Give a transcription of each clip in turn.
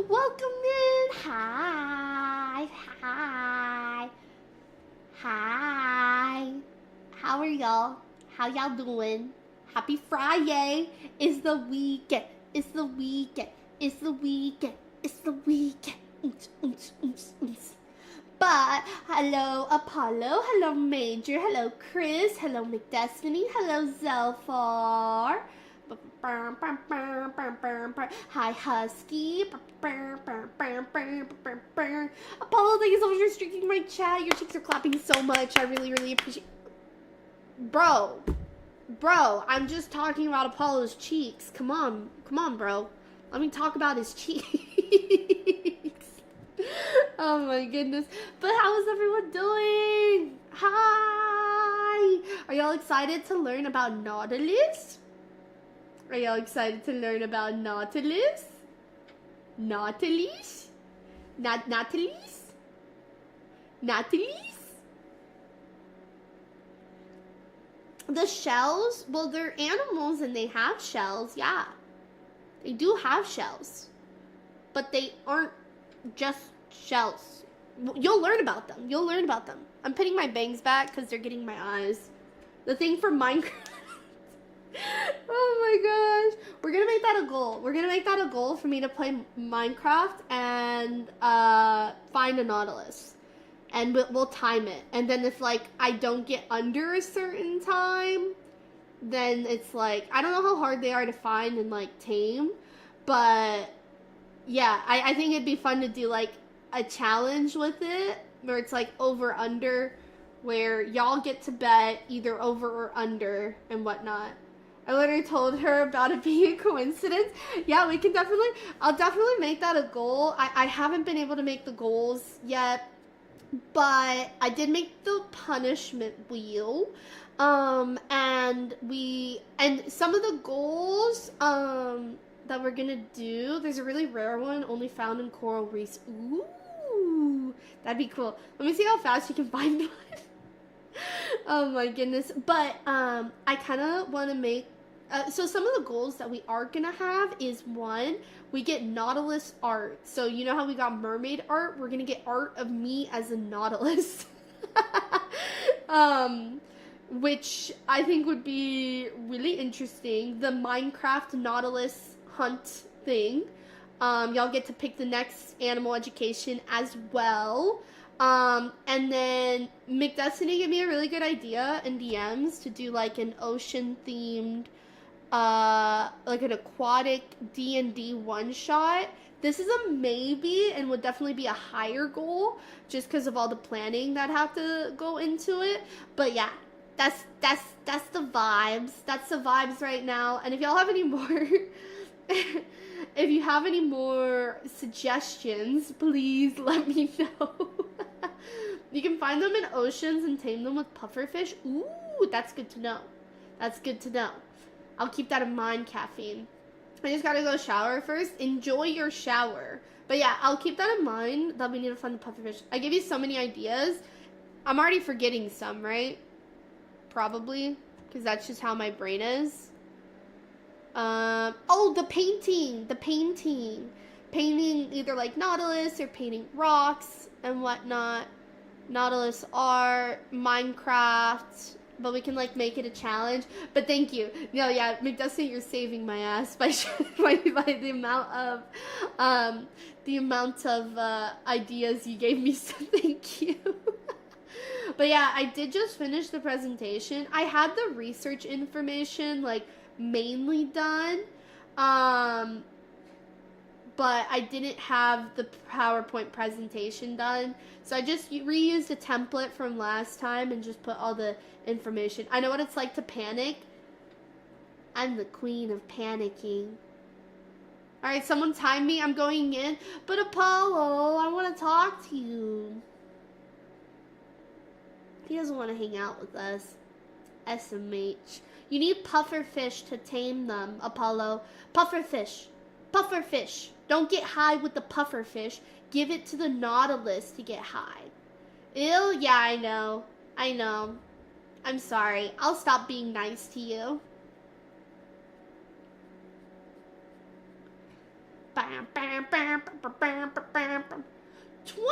Welcome in. Hi. Hi. Hi. How are y'all? How y'all doing? Happy Friday. It's the weekend. It's the weekend. It's the weekend. It's the weekend. But hello Apollo, hello Major, hello Chris, hello McDestiny, hello Zelfar. Hi Husky. Apollo, thank you so much for streaking my chat. Your cheeks are clapping so much. I really appreciate. Bro, I'm just talking about Apollo's cheeks. Come on, bro. Let me talk about his cheeks. Oh my goodness. But how is everyone doing? Hi. Are y'all excited to learn about Nautilus? Are y'all excited to learn about Nautilus? Nautilus? Nautilus? Nautilus? The shells, well, they're animals and they have shells, yeah. They do have shells. But they aren't just shells. You'll learn about them. I'm putting my bangs back because they're getting my eyes. The thing for Minecraft. Oh my gosh. We're going to make that a goal. We're going to make that a goal for me to play Minecraft and find a Nautilus. And we'll time it. And then if, like, I don't get under a certain time, then it's, like, I don't know how hard they are to find and, like, tame. But, yeah, I think it'd be fun to do, like, a challenge with it. Where it's, like, over, under. Where y'all get to bet either over or under and whatnot. I literally told her about it being a coincidence. Yeah, we can I'll definitely make that a goal. I haven't been able to make the goals yet. But I did make the punishment wheel, and some of the goals, that we're gonna do, there's a really rare one, only found in coral reefs. Ooh, that'd be cool. Let me see how fast you can find one. Oh my goodness. But, I kind of want to make, so some of the goals that we are gonna have is, one, we get Nautilus art. So you know how we got mermaid art? We're gonna get art of me as a Nautilus. Which I think would be really interesting. The Minecraft Nautilus hunt thing. Y'all get to pick the next animal education as well. And then McDestiny gave me a really good idea in DMs to do like an ocean themed, like an aquatic D&D one shot. This is a maybe and would definitely be a higher goal just because of all the planning that have to go into it. But yeah, that's the vibes. That's the vibes right now. And if y'all have any more if you have any more suggestions, please let me know. You can find them in oceans and tame them with pufferfish. Ooh, that's good to know. That's good to know. I'll keep that in mind, Caffeine. I just gotta go shower first. Enjoy your shower. But yeah, I'll keep that in mind that we need to find the pufferfish. I gave you so many ideas. I'm already forgetting some, right? Probably. Because that's just how my brain is. Oh, the painting. Painting either like Nautilus or painting rocks and whatnot. Nautilus art, Minecraft, but we can like make it a challenge. But thank you. No, yeah, McDusty, you're saving my ass by the amount of ideas you gave me. So thank you. But yeah, I did just finish the presentation. I had the research information like mainly done. But I didn't have the PowerPoint presentation done. So I just reused a template from last time and just put all the information. I know what it's like to panic. I'm the queen of panicking. Alright, someone time me. I'm going in. But Apollo, I want to talk to you. He doesn't want to hang out with us. SMH. You need pufferfish to tame them, Apollo. Pufferfish. Pufferfish. Don't get high with the pufferfish. Give it to the Nautilus to get high. Ew, yeah, I know. I'm sorry. I'll stop being nice to you. Bam, bam, bam, bam, bam, bam, bam. 20?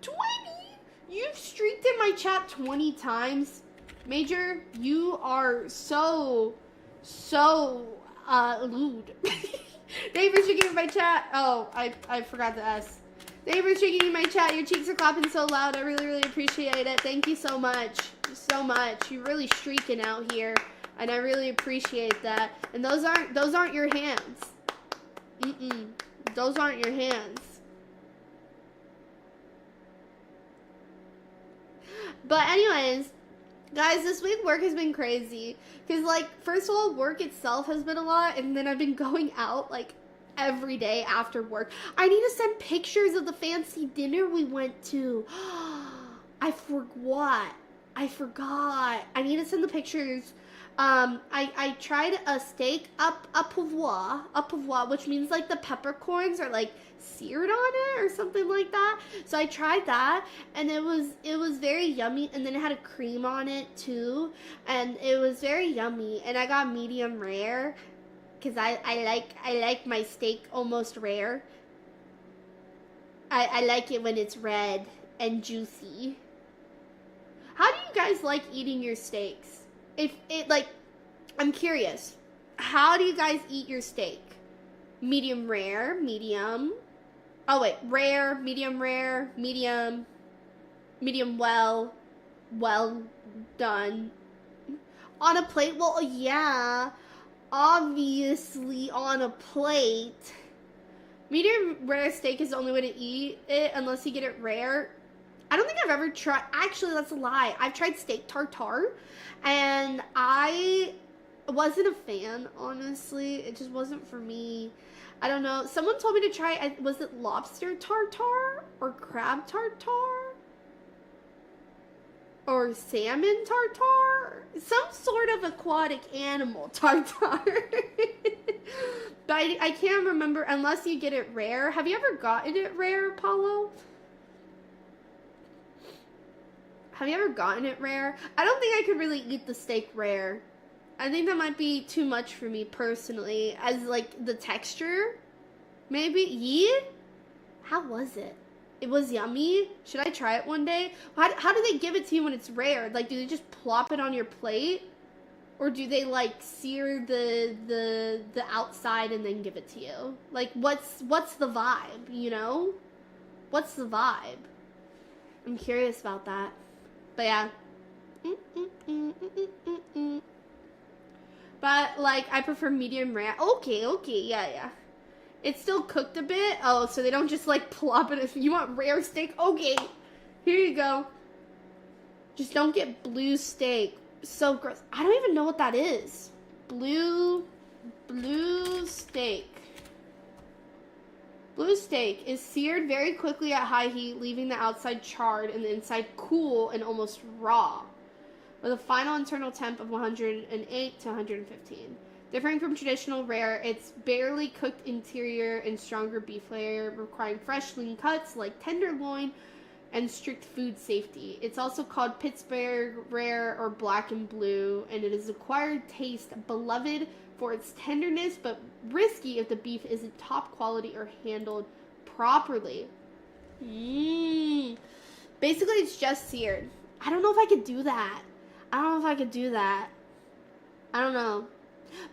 20? You've streaked in my chat 20 times. Major, you are so lewd. Thank you for streaking in my chat. Oh, I forgot to ask. Thank you for streaking in my chat. Your cheeks are clapping so loud. I really appreciate it. Thank you so much. So much. You're really streaking out here. And I really appreciate that. And those aren't your hands. Those aren't your hands. But anyways, guys, this week work has been crazy. Because, like, first of all, work itself has been a lot. And then I've been going out, like, every day after work. I need to send pictures of the fancy dinner we went to. I forgot. I need to send the pictures. I tried a steak a pouvoir, which means like the peppercorns are like seared on it or something like that. So I tried that, and it was very yummy, and then it had a cream on it too, and it was very yummy. And I got medium rare because I like my steak almost rare. I like it when it's red and juicy. How do you guys like eating your steaks? If it, like, I'm curious. How do you guys eat your steak? Medium rare, medium. Oh, wait. Rare, medium, medium well done. On a plate? Well, yeah. Obviously on a plate. Medium rare steak is the only way to eat it unless you get it rare. I don't think I've ever tried, actually that's a lie. I've tried steak tartare and I wasn't a fan, honestly. It just wasn't for me. I don't know. Someone told me to try, was it lobster tartare or crab tartare? Or salmon tartare? Some sort of aquatic animal tartare. But I can't remember unless you get it rare. Have you ever gotten it rare, Paulo? Have you ever gotten it rare? I don't think I could really eat the steak rare. I think that might be too much for me personally. As like the texture, maybe. Yeah? How was it? It was yummy. Should I try it one day? How do they give it to you when it's rare? Like, do they just plop it on your plate? Or do they like sear the outside and then give it to you? Like, what's the vibe, you know? What's the vibe? I'm curious about that. But yeah. But like, I prefer medium rare. Okay, yeah. It's still cooked a bit. Oh, so they don't just like plop it. If you want rare steak, okay. Here you go. Just don't get blue steak. So gross. I don't even know what that is. Blue steak. Blue steak is seared very quickly at high heat, leaving the outside charred and the inside cool and almost raw, with a final internal temp of 108 to 115. Differing from traditional rare, it's barely cooked interior and stronger beef layer, requiring fresh, lean cuts like tenderloin and strict food safety. It's also called Pittsburgh rare or black and blue, and it is acquired taste beloved for its tenderness, but risky if the beef isn't top quality or handled properly. Basically, it's just seared. I don't know if I could do that. I don't know.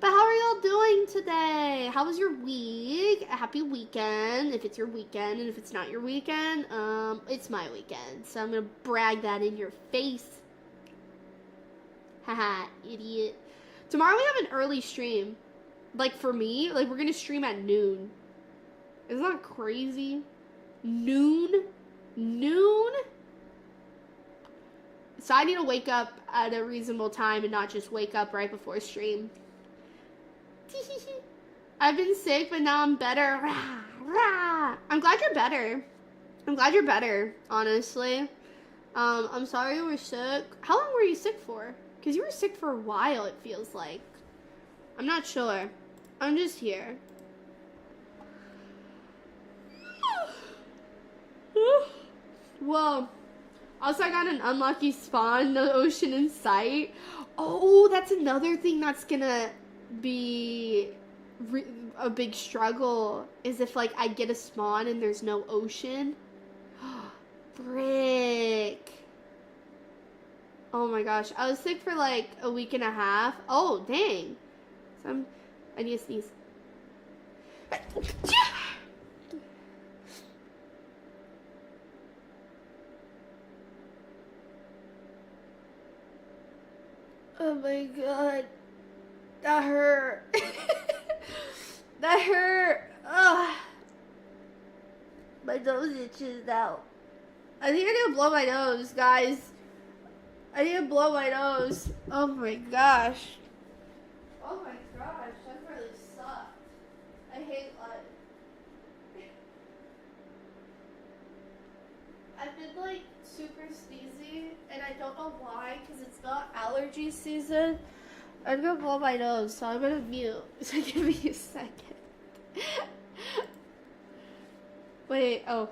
But how are y'all doing today? How was your week? A happy weekend, if it's your weekend, and if it's not your weekend, it's my weekend. So I'm gonna brag that in your face. Haha, idiot. Tomorrow we have an early stream. Like, for me, like, we're gonna stream at noon. Isn't that crazy? Noon? So I need to wake up at a reasonable time and not just wake up right before stream. I've been sick, but now I'm better. I'm glad you're better, honestly. I'm sorry you were sick. How long were you sick for? Because you were sick for a while, it feels like. I'm not sure. I'm just here. Whoa. Also, I got an unlucky spawn, no ocean in sight. Oh, that's another thing that's gonna be a big struggle is if, like, I get a spawn and there's no ocean. Frick. Oh my gosh. I was sick for, like, a week and a half. Oh, dang. So I need to sneeze. Oh my god. That hurt. That hurt. Ugh. My nose itches now. I think I need to blow my nose, guys. I need to blow my nose. Oh my gosh. Oh my gosh. That really sucked. I hate life. I've been like super sneezy and I don't know why because it's not allergy season. I'm gonna blow my nose, so I'm gonna mute. So give me a second. Wait, oh.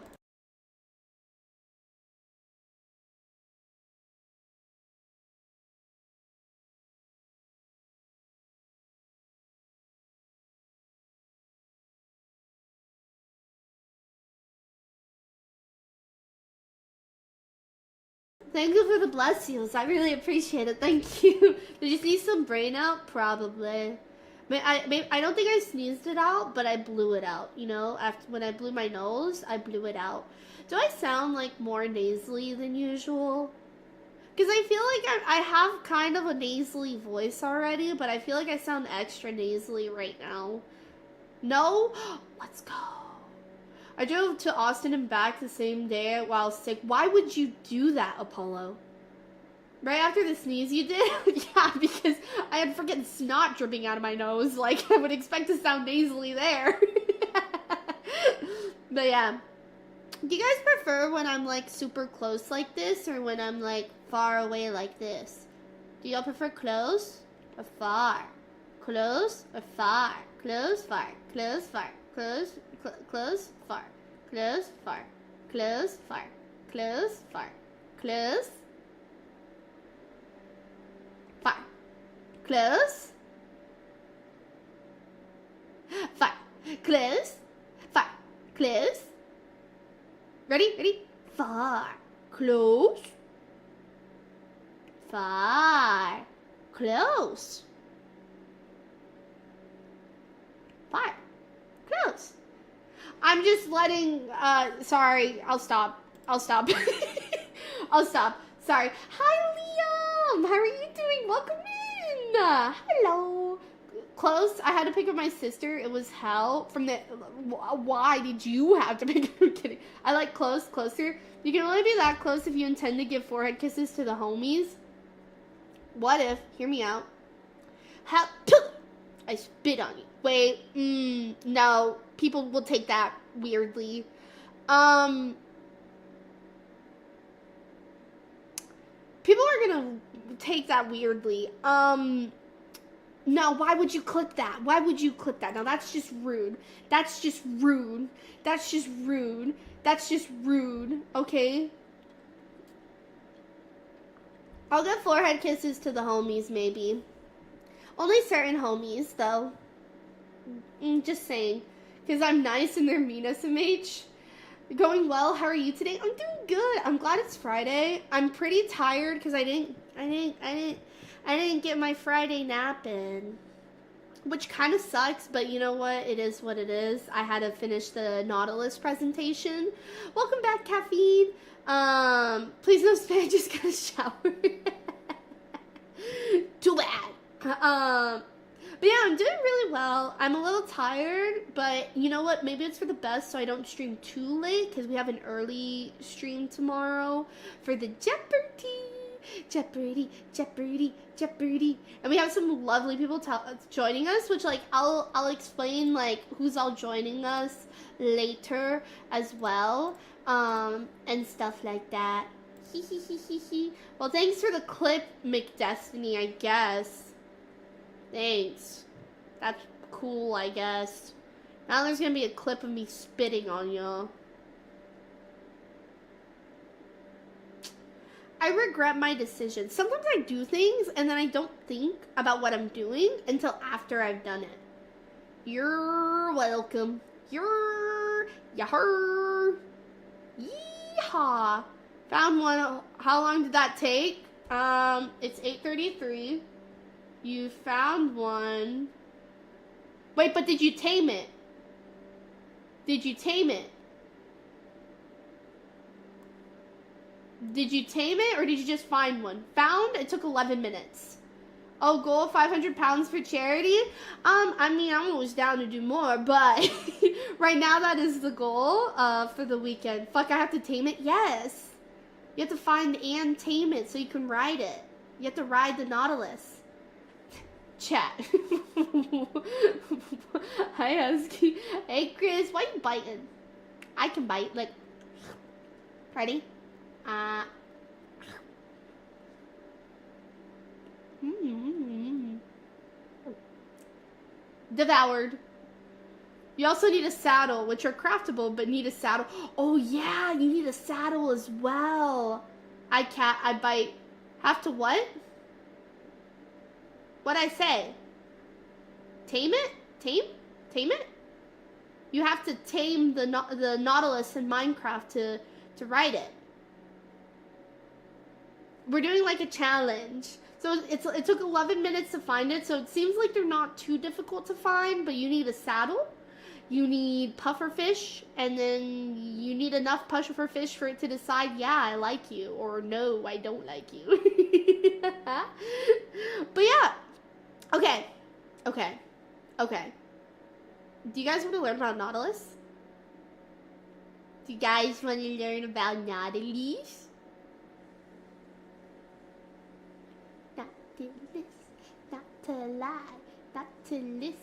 Thank you for the blessings. I really appreciate it. Thank you. Did you sneeze some brain out? Probably. I don't think I sneezed it out, but I blew it out. You know, after when I blew my nose, I blew it out. Do I sound like more nasally than usual? Because I feel like I have kind of a nasally voice already, but I feel like I sound extra nasally right now. No? Let's go. I drove to Austin and back the same day while sick. Why would you do that, Apollo? Right after the sneeze you did? Yeah, because I had freaking snot dripping out of my nose. Like, I would expect to sound nasally there. But yeah. Do you guys prefer when I'm, like, super close like this or when I'm, like, far away like this? Do y'all prefer close or far? Close or far? Close, far. Close, far. Close, close, far. Close, far. Close, far. Close, far. Close, far. Close, far. Close, far. Close. Ready? Ready? Far. Close. Far. Close. Far. Close. I'm just letting, sorry, I'll stop. I'll stop. I'll stop. Sorry. Hi, Liam. How are you doing? Welcome in. Hello. Close. I had to pick up my sister. It was hell. From the, why did you have to pick up? I'm kidding. I like close, closer. You can only be that close if you intend to give forehead kisses to the homies. What if, hear me out, I spit on you. Wait, no, people will take that weirdly. People are gonna take that weirdly. No, why would you clip that? Why would you clip that? Now that's just rude. That's just rude. That's just rude. That's just rude, okay? I'll give forehead kisses to the homies, maybe. Only certain homies, though. Just saying. Because I'm nice and they're mean, SMH. Going well, how are you today? I'm doing good. I'm glad it's Friday. I'm pretty tired because I didn't get my Friday nap in. Which kind of sucks, but you know what? It is what it is. I had to finish the Nautilus presentation. Welcome back, Caffeine. Please no spam, just got a shower. Too bad. But yeah, I'm doing really well. I'm a little tired, but you know what? Maybe it's for the best so I don't stream too late because we have an early stream tomorrow for the Jeopardy. And we have some lovely people joining us, which like I'll explain like who's all joining us later as well. And stuff like that. Well, thanks for the clip, McDestiny, I guess. Thanks. That's cool, I guess. Now there's gonna be a clip of me spitting on y'all. I regret my decisions. Sometimes I do things and then I don't think about what I'm doing until after I've done it. You're welcome. Yahoo. Yeehaw. Found one. How long did that take? It's 8:33. You found one. Wait, but did you tame it? Did you tame it? Did you tame it or did you just find one? Found? It took 11 minutes. Oh, goal 500 pounds for charity? I mean, I'm always down to do more, but right now that is the goal for the weekend. Fuck, I have to tame it? Yes. You have to find and tame it so you can ride it. You have to ride the Nautilus. Chat. Hi, Husky. Hey, Chris, why you biting? I can bite. Like, ready? Devoured. You also need a saddle, which are craftable, but need a saddle. Oh yeah, you need a saddle as well. I bite. Have to what? What'd I say? Tame it? Tame it? You have to tame the Nautilus in Minecraft to ride it. We're doing like a challenge. So it took 11 minutes to find it, so it seems like they're not too difficult to find, but you need a saddle, you need pufferfish, and then you need enough pufferfish for it to decide, yeah, I like you, or no, I don't like you. But yeah, okay. Do you guys want to learn about Nautilus? Do you guys want to learn about Nautilus? Not to lie, not to listen,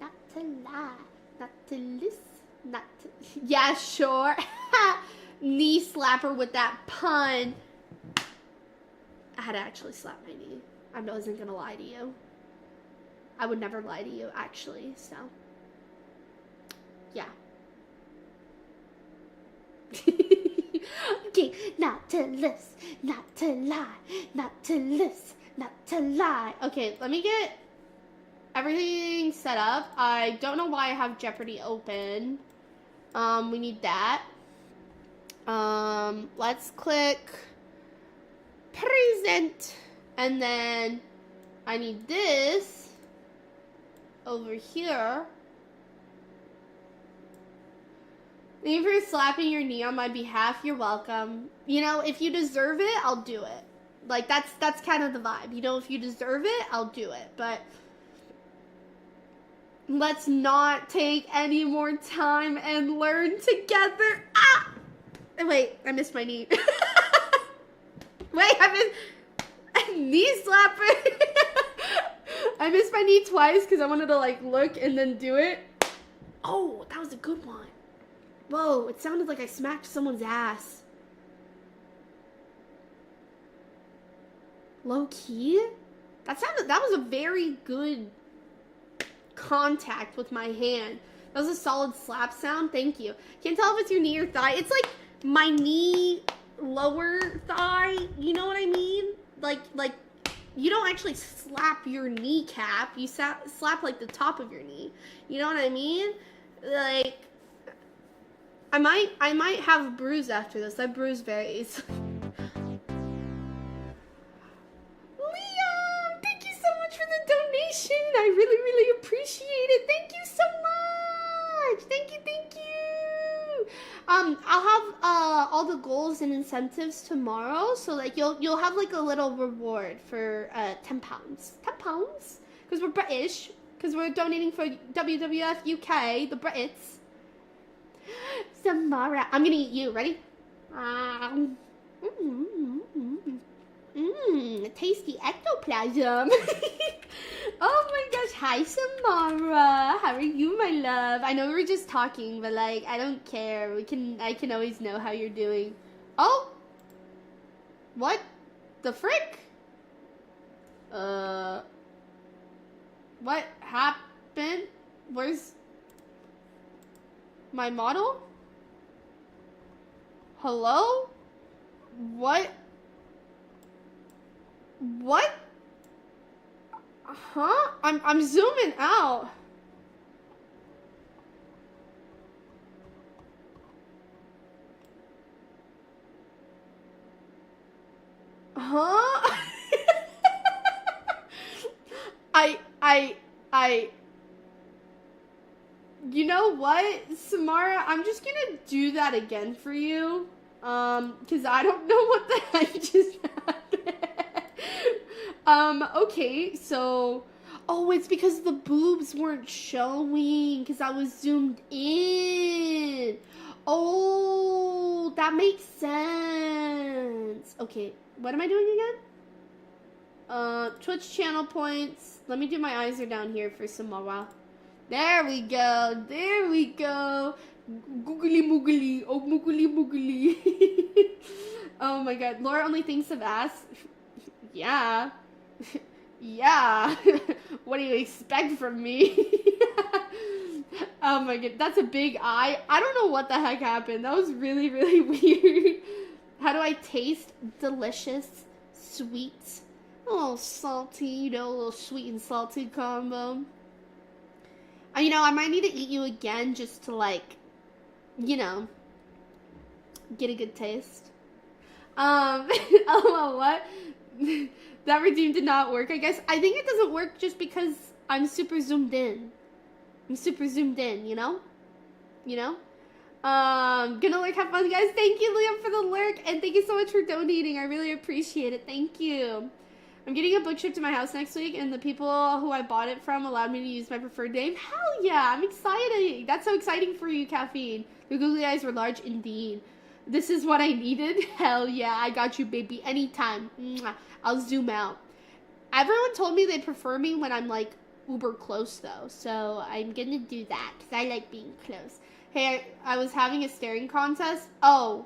not to lie, not to listen, not to... Yeah, sure. Knee slapper with that pun. I had to actually slap my knee. I wasn't gonna lie to you. I would never lie to you, actually, so... Yeah. Okay, not to listen, not to lie, not to listen. Not to lie. Okay, let me get everything set up. I don't know why I have Jeopardy open. We need that. Let's click present. And then I need this over here. Thank you for slapping your knee on my behalf. You're welcome. You know, if you deserve it, I'll do it. Like, that's kind of the vibe. You know, if you deserve it, I'll do it. But let's not take any more time and learn together. Ah! Wait, I missed my knee. Wait, I missed... Knee slapper. I missed my knee twice because I wanted to, like, look and then do it. Oh, that was a good one. Whoa, it sounded like I smacked someone's ass. Low key? That was a very good contact with my hand. That was a solid slap sound. Thank you. Can't tell if it's your knee or thigh. It's like my knee, lower thigh. You know what I mean? Like you don't actually slap your kneecap. You slap like the top of your knee. You know what I mean? Like I might have a bruise after this. I bruise very easily. I really, really appreciate it. Thank you so much. Thank you. I'll have all the goals and incentives tomorrow. So like you'll have like a little reward for 10 pounds. 10 pounds? Because we're British. Because we're donating for WWF UK, the Brits. Samara. I'm gonna eat you. Ready? Tasty ectoplasm. Oh my gosh, hi Samara. How are you, my love? I know we were just talking, but like I don't care. I can always know how you're doing. Oh, what the frick? What happened? Where's my model? Hello? What? Huh? I'm zooming out. Huh? I you know what, Samara? I'm just gonna do that again for you. Because I don't know what the heck just happened. Okay, so... Oh, it's because the boobs weren't showing, because I was zoomed in. Oh, that makes sense. Okay, what am I doing again? Twitch channel points. Let me do my eyes are down here for some more. There we go. There we go. Googly moogly. Oh, moogly moogly. Oh my god. Laura only thinks of ass. Yeah. Yeah. What do you expect from me? Oh my god. That's a big eye. I don't know what the heck happened. That was really, really weird. How do I taste? Delicious. Sweet. A little salty. You know, a little sweet and salty combo. You know, I might need to eat you again just to, like, you know, get a good taste. Oh, what? That redeem did not work, I guess. I think it doesn't work just because I'm super zoomed in. I'm super zoomed in, you know? You know? Gonna lurk, have fun, guys. Thank you, Liam, for the lurk, and thank you so much for donating. I really appreciate it. Thank you. I'm getting a book shipped to my house next week, and the people who I bought it from allowed me to use my preferred name. Hell yeah, I'm excited. That's so exciting for you, Caffeine. The googly eyes were large indeed. This is what I needed. Hell yeah, I got you, baby. Anytime. Mwah. I'll zoom out. Everyone told me they prefer me when I'm, like, uber close, though. So I'm gonna do that, because I like being close. Hey, I was having a staring contest. Oh.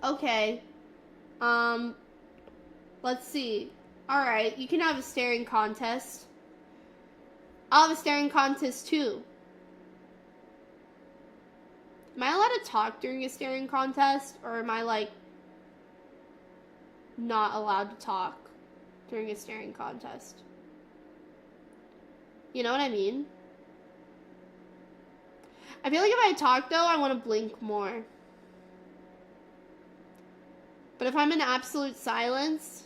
Okay. Let's see. Alright, you can have a staring contest. I'll have a staring contest too. Am I allowed to talk during a staring contest? Or am I, like, not allowed to talk during a staring contest? You know what I mean? I feel like if I talk, though, I want to blink more. But if I'm in absolute silence...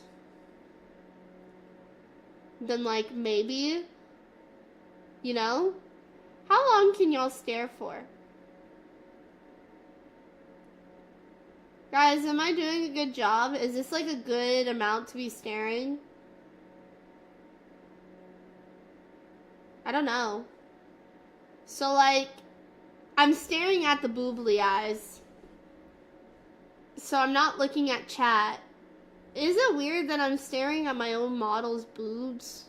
then, like, maybe, you know? How long can y'all stare for? Guys, am I doing a good job? Is this, like, a good amount to be staring? I don't know. So, like, I'm staring at the boobly eyes. So I'm not looking at chat. Is it weird that I'm staring at my own model's boobs?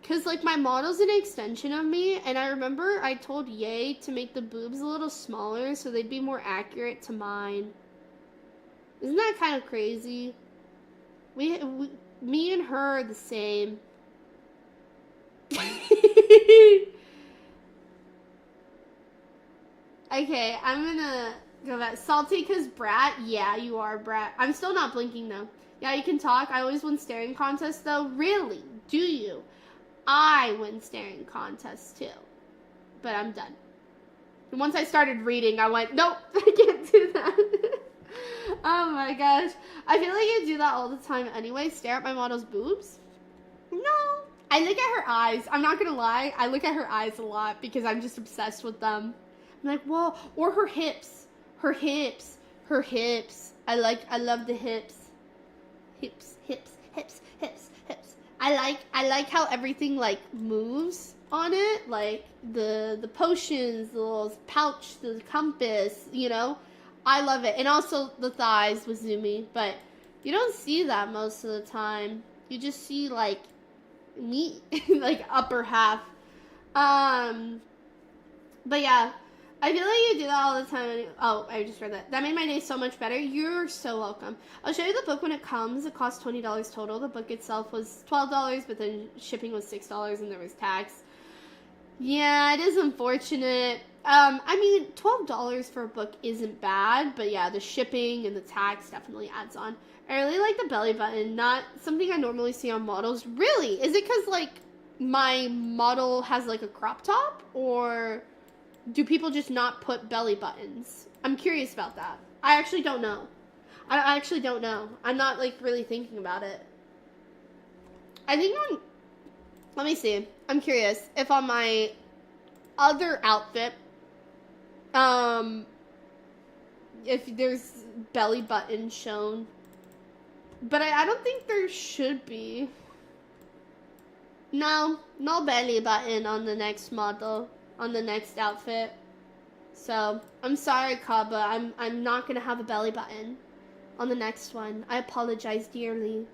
Because, like, my model's an extension of me, and I remember I told Ye to make the boobs a little smaller so they'd be more accurate to mine. Isn't that kind of crazy? Me and her are the same. Okay, I'm gonna... go back. Salty cause brat? Yeah, you are brat. I'm still not blinking though. Yeah, you can talk. I always win staring contests though. Really? Do you? I win staring contests too. But I'm done. And once I started reading, I went, nope, I can't do that. Oh my gosh. I feel like I do that all the time anyway. Stare at my model's boobs? No. I look at her eyes. I'm not gonna lie. I look at her eyes a lot because I'm just obsessed with them. I'm like, whoa. Or her hips. Her hips. Her hips. I love the hips. Hips, hips, hips, hips, hips. I like how everything, like, moves on it. Like, the potions, the little pouch, the compass, you know? I love it. And also the thighs with Zoomy. But you don't see that most of the time. You just see, like, meat. Like, upper half. But yeah. I feel like you do that all the time. Oh, I just read that. That made my day so much better. You're so welcome. I'll show you the book when it comes. It costs $20 total. The book itself was $12, but then shipping was $6 and there was tax. Yeah, it is unfortunate. I mean, $12 for a book isn't bad, but yeah, the shipping and the tax definitely adds on. I really like the belly button. Not something I normally see on models. Really? Is it because, like, my model has, like, a crop top? Or... do people just not put belly buttons? I'm curious about that. I actually don't know. I actually don't know. I'm not, like, really thinking about it. I think let me see. I'm curious if on my other outfit, if there's belly button shown. But I don't think there should be. No belly button on the next model, on the next outfit. So, I'm sorry, Kaba. I'm not gonna have a belly button on the next one. I apologize dearly.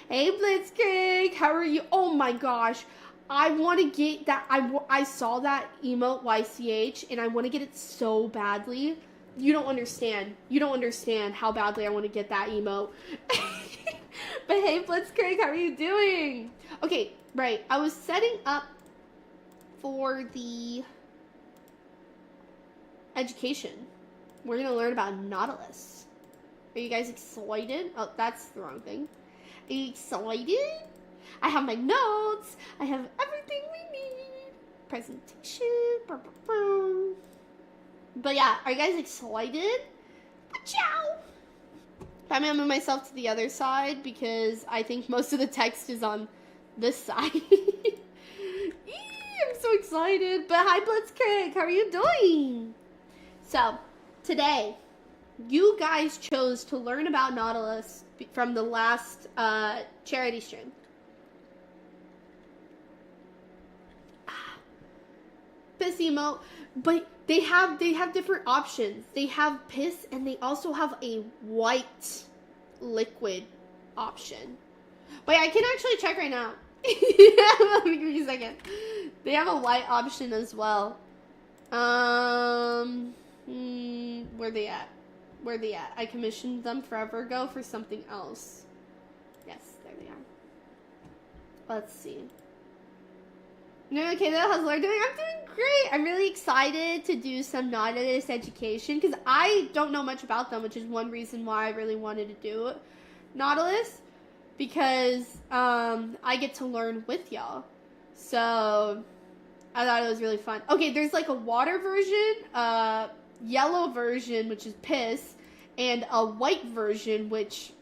Hey, Blitzkrieg, how are you? Oh my gosh. I want to get that. I saw that emote YCH, and I want to get it so badly. You don't understand. You don't understand how badly I want to get that emote. But hey, Blitzkrieg, how are you doing? Okay, right. I was setting up for the education. We're going to learn about Nautilus. Are you guys excited? Oh, that's the wrong thing. Are you excited? I have my notes. I have everything we need. Presentation. But yeah, are you guys excited? Ciao. I'm gonna move myself to the other side because I think most of the text is on this side. I'm so excited. But hi, Blitzkrieg. How are you doing? So, today, you guys chose to learn about Nautilus from the last charity stream. Piss emote, but they have different options. They have piss, and they also have a white liquid option. Wait, I can actually check right now. Let me give you a second. They have a white option as well. Where they at? Where they at? I commissioned them forever ago for something else. Yes, there they are. Let's see. Okay, how's Laura doing? I'm doing great. I'm really excited to do some Nautilus education because I don't know much about them, which is one reason why I really wanted to do Nautilus, because I get to learn with y'all. So I thought it was really fun. Okay, there's like a water version, yellow version, which is piss, and a white version, which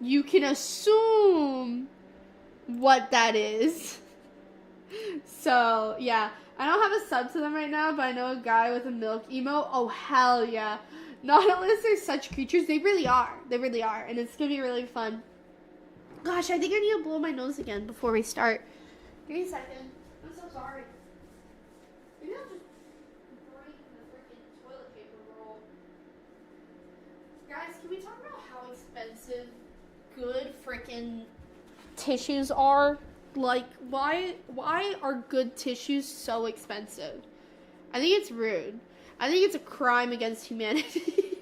you can assume what that is. So, yeah. I don't have a sub to them right now, but I know a guy with a milk emote. Oh, hell yeah. Nautilus are such creatures. They really are. They really are. And it's going to be really fun. Gosh, I think I need to blow my nose again before we start. Give me a second. I'm so sorry. Maybe I'll just break the freaking toilet paper roll. Guys, can we talk about how expensive good freaking tissues are? Like, why are good tissues so expensive? I think it's rude. I think it's a crime against humanity.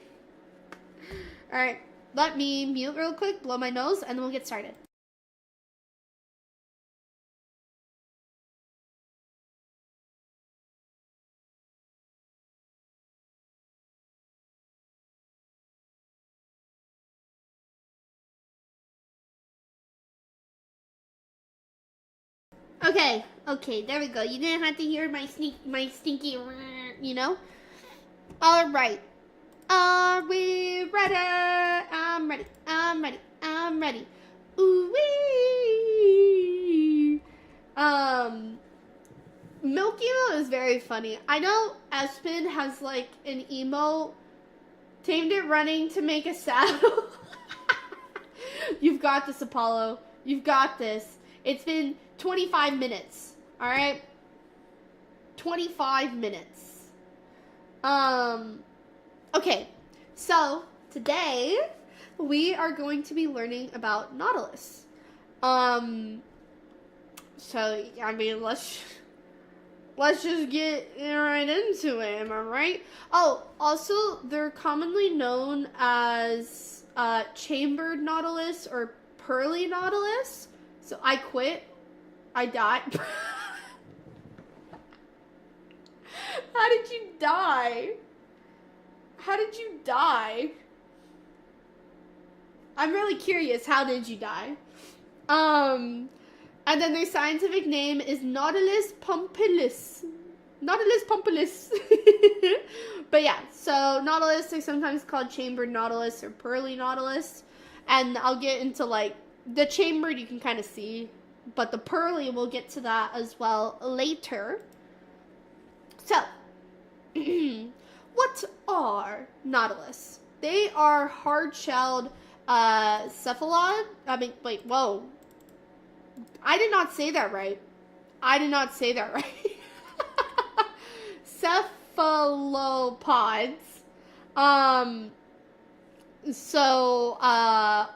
Alright, let me mute real quick, blow my nose, and then we'll get started. Okay, there we go. You didn't have to hear my stinky, you know? Alright. Are we ready? I'm ready. Ooh-wee. Milk emote is very funny. I know Espen has like an emote, tamed it running to make a saddle. You've got this, Apollo. You've got this. It's been 25 minutes. Alright? 25 minutes. Okay. So, today, we are going to be learning about Nautilus. So, I mean, let's just get right into it, am I right? Oh, also, they're commonly known as, chambered Nautilus or pearly Nautilus. So, I quit. I died. How did you die? How did you die? I'm really curious. How did you die? And then their scientific name is Nautilus pompilus. Nautilus pompilus. But yeah, so Nautilus are sometimes called chambered Nautilus or pearly Nautilus. And I'll get into like the chambered you can kind of see, but the pearly, we'll get to that as well later. So, what are Nautilus? They are hard-shelled cephalod. I mean, wait, whoa. I did not say that right. Cephalopods.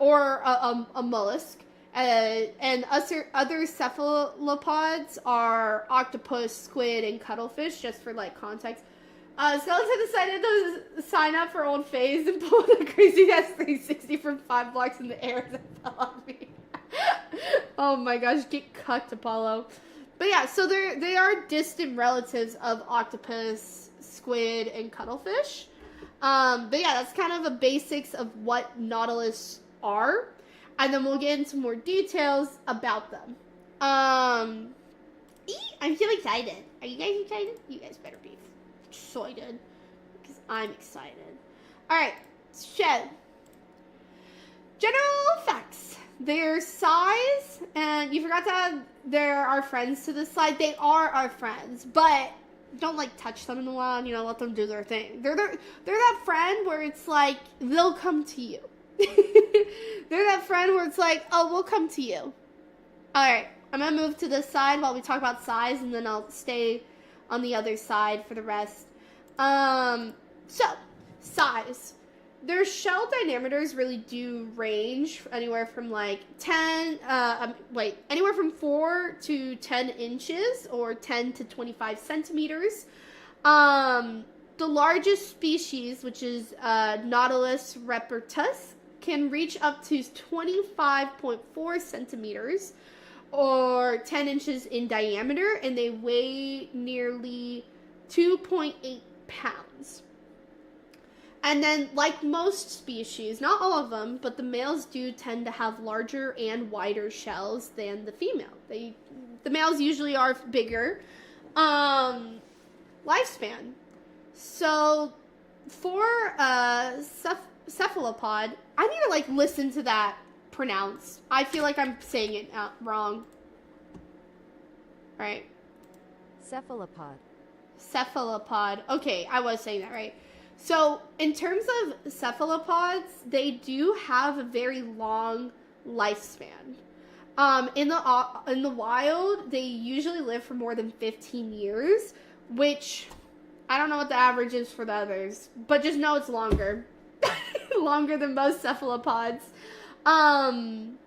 Or a mollusk. And other cephalopods are octopus, squid, and cuttlefish, just for like context. Skeleton decided to sign up for Old Phase and pull a crazy ass 360 from 5 blocks in the air that fell on me. Oh my gosh, get cucked, Apollo. But yeah, so they are distant relatives of octopus, squid, and cuttlefish. But yeah, that's kind of the basics of what Nautilus are. And then we'll get into more details about them. I'm so excited. Are you guys excited? You guys better be excited. Because I'm excited. Alright, so. General facts. Their size, and you forgot to add, there are friends to this slide. They are our friends, but don't like touch them in the wild, you know, let them do their thing. They're that friend where it's like, they'll come to you. They're that friend where it's like, oh, we'll come to you. Alright, I'm gonna move to this side while we talk about size, and then I'll stay on the other side for the rest. So, size. Their shell diameters really do range anywhere from like anywhere from 4 to 10 inches or 10 to 25 centimeters. The largest species, which is Nautilus repertus, can reach up to 25.4 centimeters or 10 inches in diameter, and they weigh nearly 2.8 pounds. And then, like most species, not all of them, but the males do tend to have larger and wider shells than the female. The males usually are bigger. Lifespan. So, for cephalopod, I need to, like, listen to that pronounce. I feel like I'm saying it wrong. Right. Cephalopod. Cephalopod. Okay, I was saying that right. So, in terms of cephalopods, they do have a very long lifespan. In the wild, they usually live for more than 15 years, which I don't know what the average is for the others, but just know it's longer. Longer than most cephalopods. And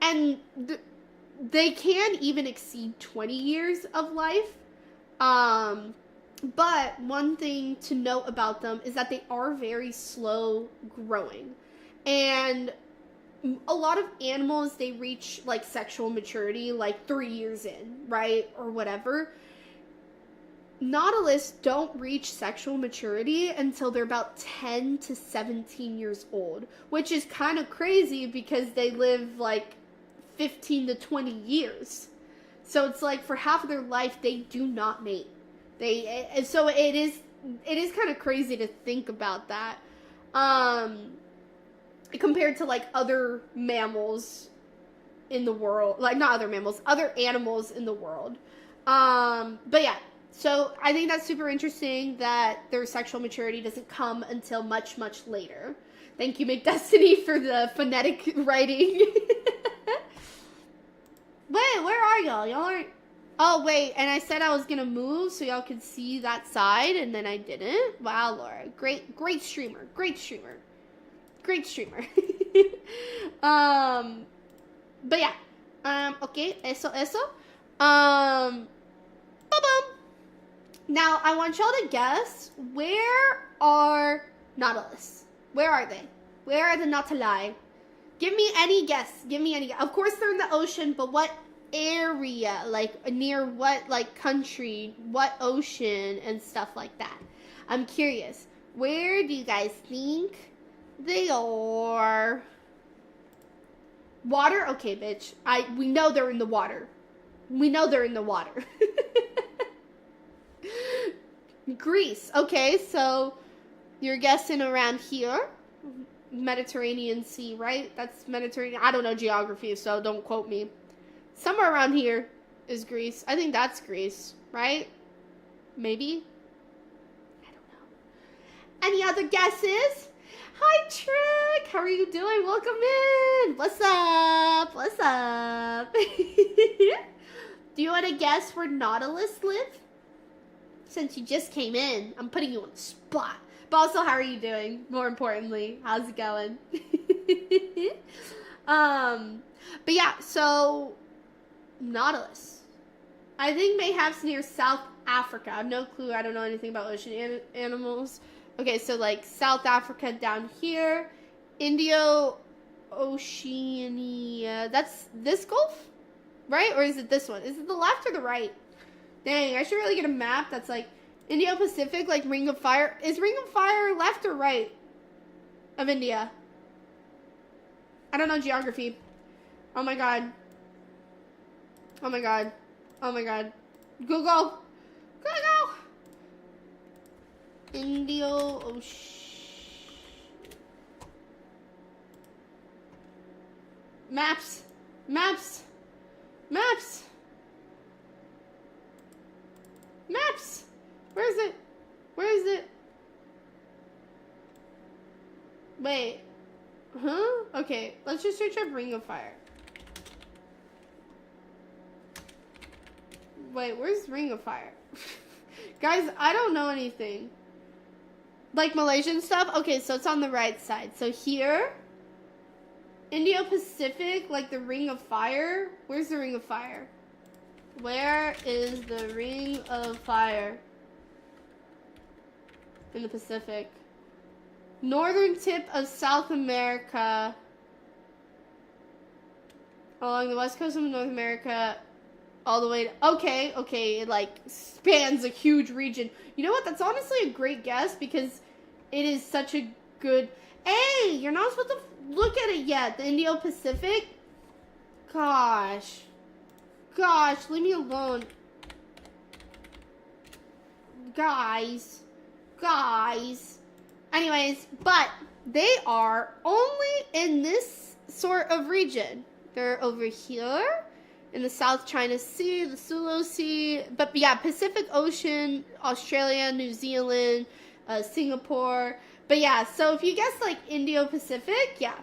they can even exceed 20 years of life. But one thing to note about them is that they are very slow growing. And a lot of animals, they reach like sexual maturity like 3 years in, right? Or whatever. Nautilus don't reach sexual maturity until they're about 10 to 17 years old, which is kind of crazy because they live like 15 to 20 years. So it's like for half of their life, they do not mate. So it is kind of crazy to think about that. Compared to like other mammals in the world, like not other mammals, other animals in the world. But yeah, so I think that's super interesting that their sexual maturity doesn't come until much, much later. Thank you, McDestiny, for the phonetic writing. Wait, where are y'all? Y'all aren't... Oh, wait, and I said I was going to move so y'all could see that side, and then I didn't. Wow, Laura. Great streamer. Great streamer. But yeah. Okay, eso. Ba-bum. Now, I want y'all to guess, where are Nautilus? Where are they? Where are the Nautili? Give me any guess. Of course, they're in the ocean, but what area? Like, near what, like, country? What ocean? And stuff like that. I'm curious. Where do you guys think they are? Water? Okay, bitch. We know they're in the water. Greece. Okay, so you're guessing around here. Mediterranean Sea, right? That's Mediterranean. I don't know geography, so don't quote me. Somewhere around here is Greece. I think that's Greece, right? Maybe? I don't know. Any other guesses? Hi, Trick! How are you doing? Welcome in! What's up? What's up? Do you want to guess where Nautilus live? Since you just came in, I'm putting you on the spot. But also, how are you doing? More importantly, how's it going? But yeah, so Nautilus. I think mayhaps near South Africa. I have no clue. I don't know anything about ocean animals. Okay, so like South Africa down here. Indo-Oceania. That's this Gulf? Right? Or is it this one? Is it the left or the right? Dang, I should really get a map that's like Indo-Pacific, like Ring of Fire. Is Ring of Fire left or right of India? I don't know geography. Oh my god. Oh my god. Oh my god. Google. Google. Indo-Ocean. Maps. Maps. Maps. Maps. Where is it? Where is it? Wait. Huh? Okay, let's just search up Ring of Fire. Wait, where's Ring of Fire? Guys, I don't know anything. Like Malaysian stuff? Okay, so it's on the right side. So here, Indo-Pacific, like the Ring of Fire. Where's the Ring of Fire? Where is the Ring of Fire? In the Pacific. Northern tip of South America. Along the west coast of North America. All the way to, okay, it like spans a huge region. You know what? That's honestly a great guess because it is such a good. Hey, you're not supposed to look at it yet. The Indo-Pacific. Gosh, leave me alone, guys. Anyways, but they are only in this sort of region. They're over here. In the South China Sea, the Sulu Sea, but yeah, Pacific Ocean, Australia, New Zealand, Singapore. But yeah, so if you guess like Indo-Pacific, yeah,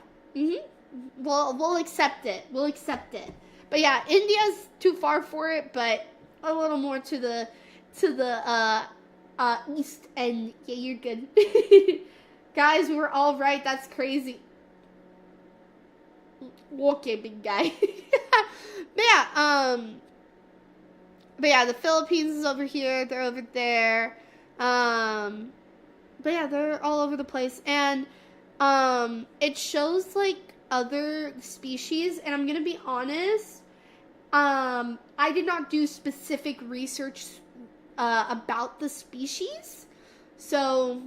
we'll accept it. We'll accept it. But yeah, India's too far for it, but a little more to the east, and yeah, you're good. Guys, we were all right. That's crazy. Okay, big guy. But yeah, the Philippines is over here. They're over there. But yeah, they're all over the place. And it shows like other species. And I'm gonna be honest. I did not do specific research about the species, so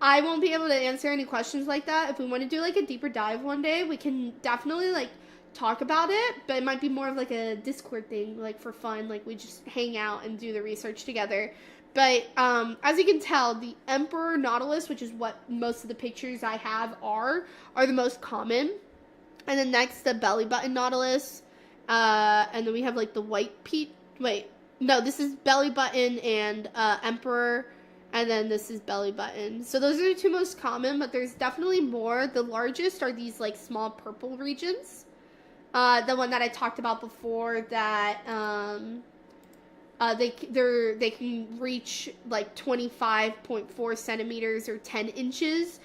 I won't be able to answer any questions like that. If we want to do like a deeper dive one day, we can definitely like talk about it, but it might be more of like a Discord thing, like for fun, like we just hang out and do the research together. But as you can tell, the Emperor Nautilus, which is what most of the pictures I have are the most common. And then next, the belly button Nautilus. And then we have like the white this is belly button and Emperor. And then this is belly button. So those are the two most common, but there's definitely more. The largest are these like small purple regions. The one that I talked about before that they can reach like 25.4 centimeters or 10 inches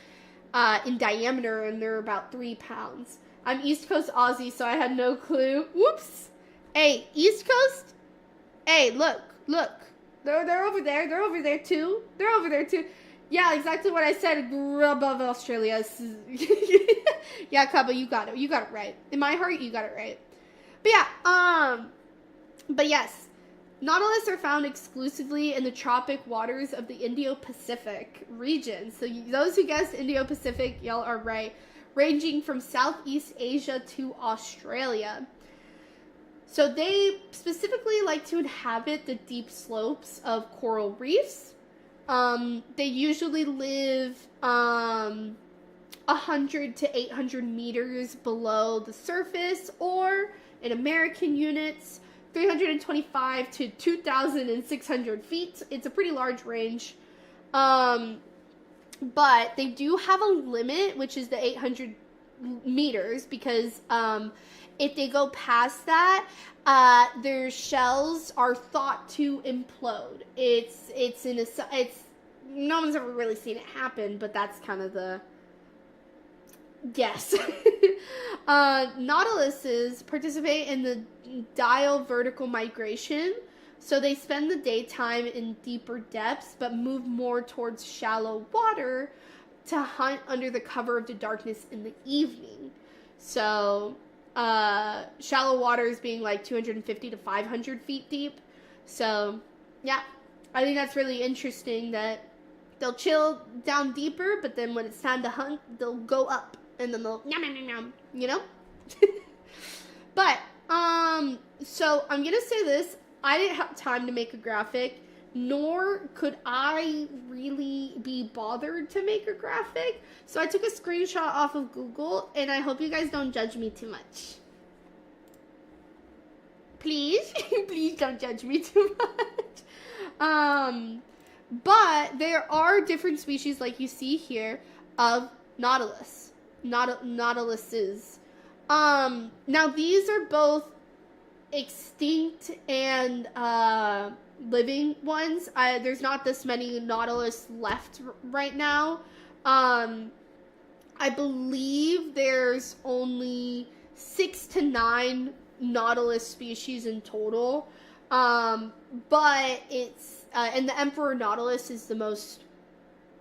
in diameter, and they're about 3 pounds. I'm East Coast Aussie, so I had no clue. Whoops. Hey, East Coast. Hey, look. They're over there. They're over there too. Yeah, exactly what I said. Above Australia. Yeah, Kaba, you got it. You got it right. In my heart, you got it right. But yeah, but yes, Nautilus are found exclusively in the tropic waters of the Indo-Pacific region. So those who guessed Indo-Pacific, y'all are right. Ranging from Southeast Asia to Australia. So they specifically like to inhabit the deep slopes of coral reefs, They usually live 100 to 800 meters below the surface, or in American units, 325 to 2,600 feet. It's a pretty large range. But they do have a limit, which is the 800 meters, because if they go past that, their shells are thought to implode. It's no one's ever really seen it happen, but that's kind of the guess. Nautiluses participate in the diel vertical migration, so they spend the daytime in deeper depths, but move more towards shallow water to hunt under the cover of the darkness in the evening. So, shallow waters being like 250 to 500 feet deep. So, yeah, I think that's really interesting that they'll chill down deeper, but then when it's time to hunt, they'll go up, and then they'll yum, yum, yum, yum, you know? But, so I'm gonna say this. I didn't have time to make a graphic, nor could I really be bothered to make a graphic. So I took a screenshot off of Google, and I hope you guys don't judge me too much. Please, please don't judge me too much. But there are different species, like you see here, of nautiluses. Now these are both extinct and living ones. There's not this many nautilus left right now. I believe there's only 6 to 9 nautilus species in total. But it's and the emperor nautilus is the most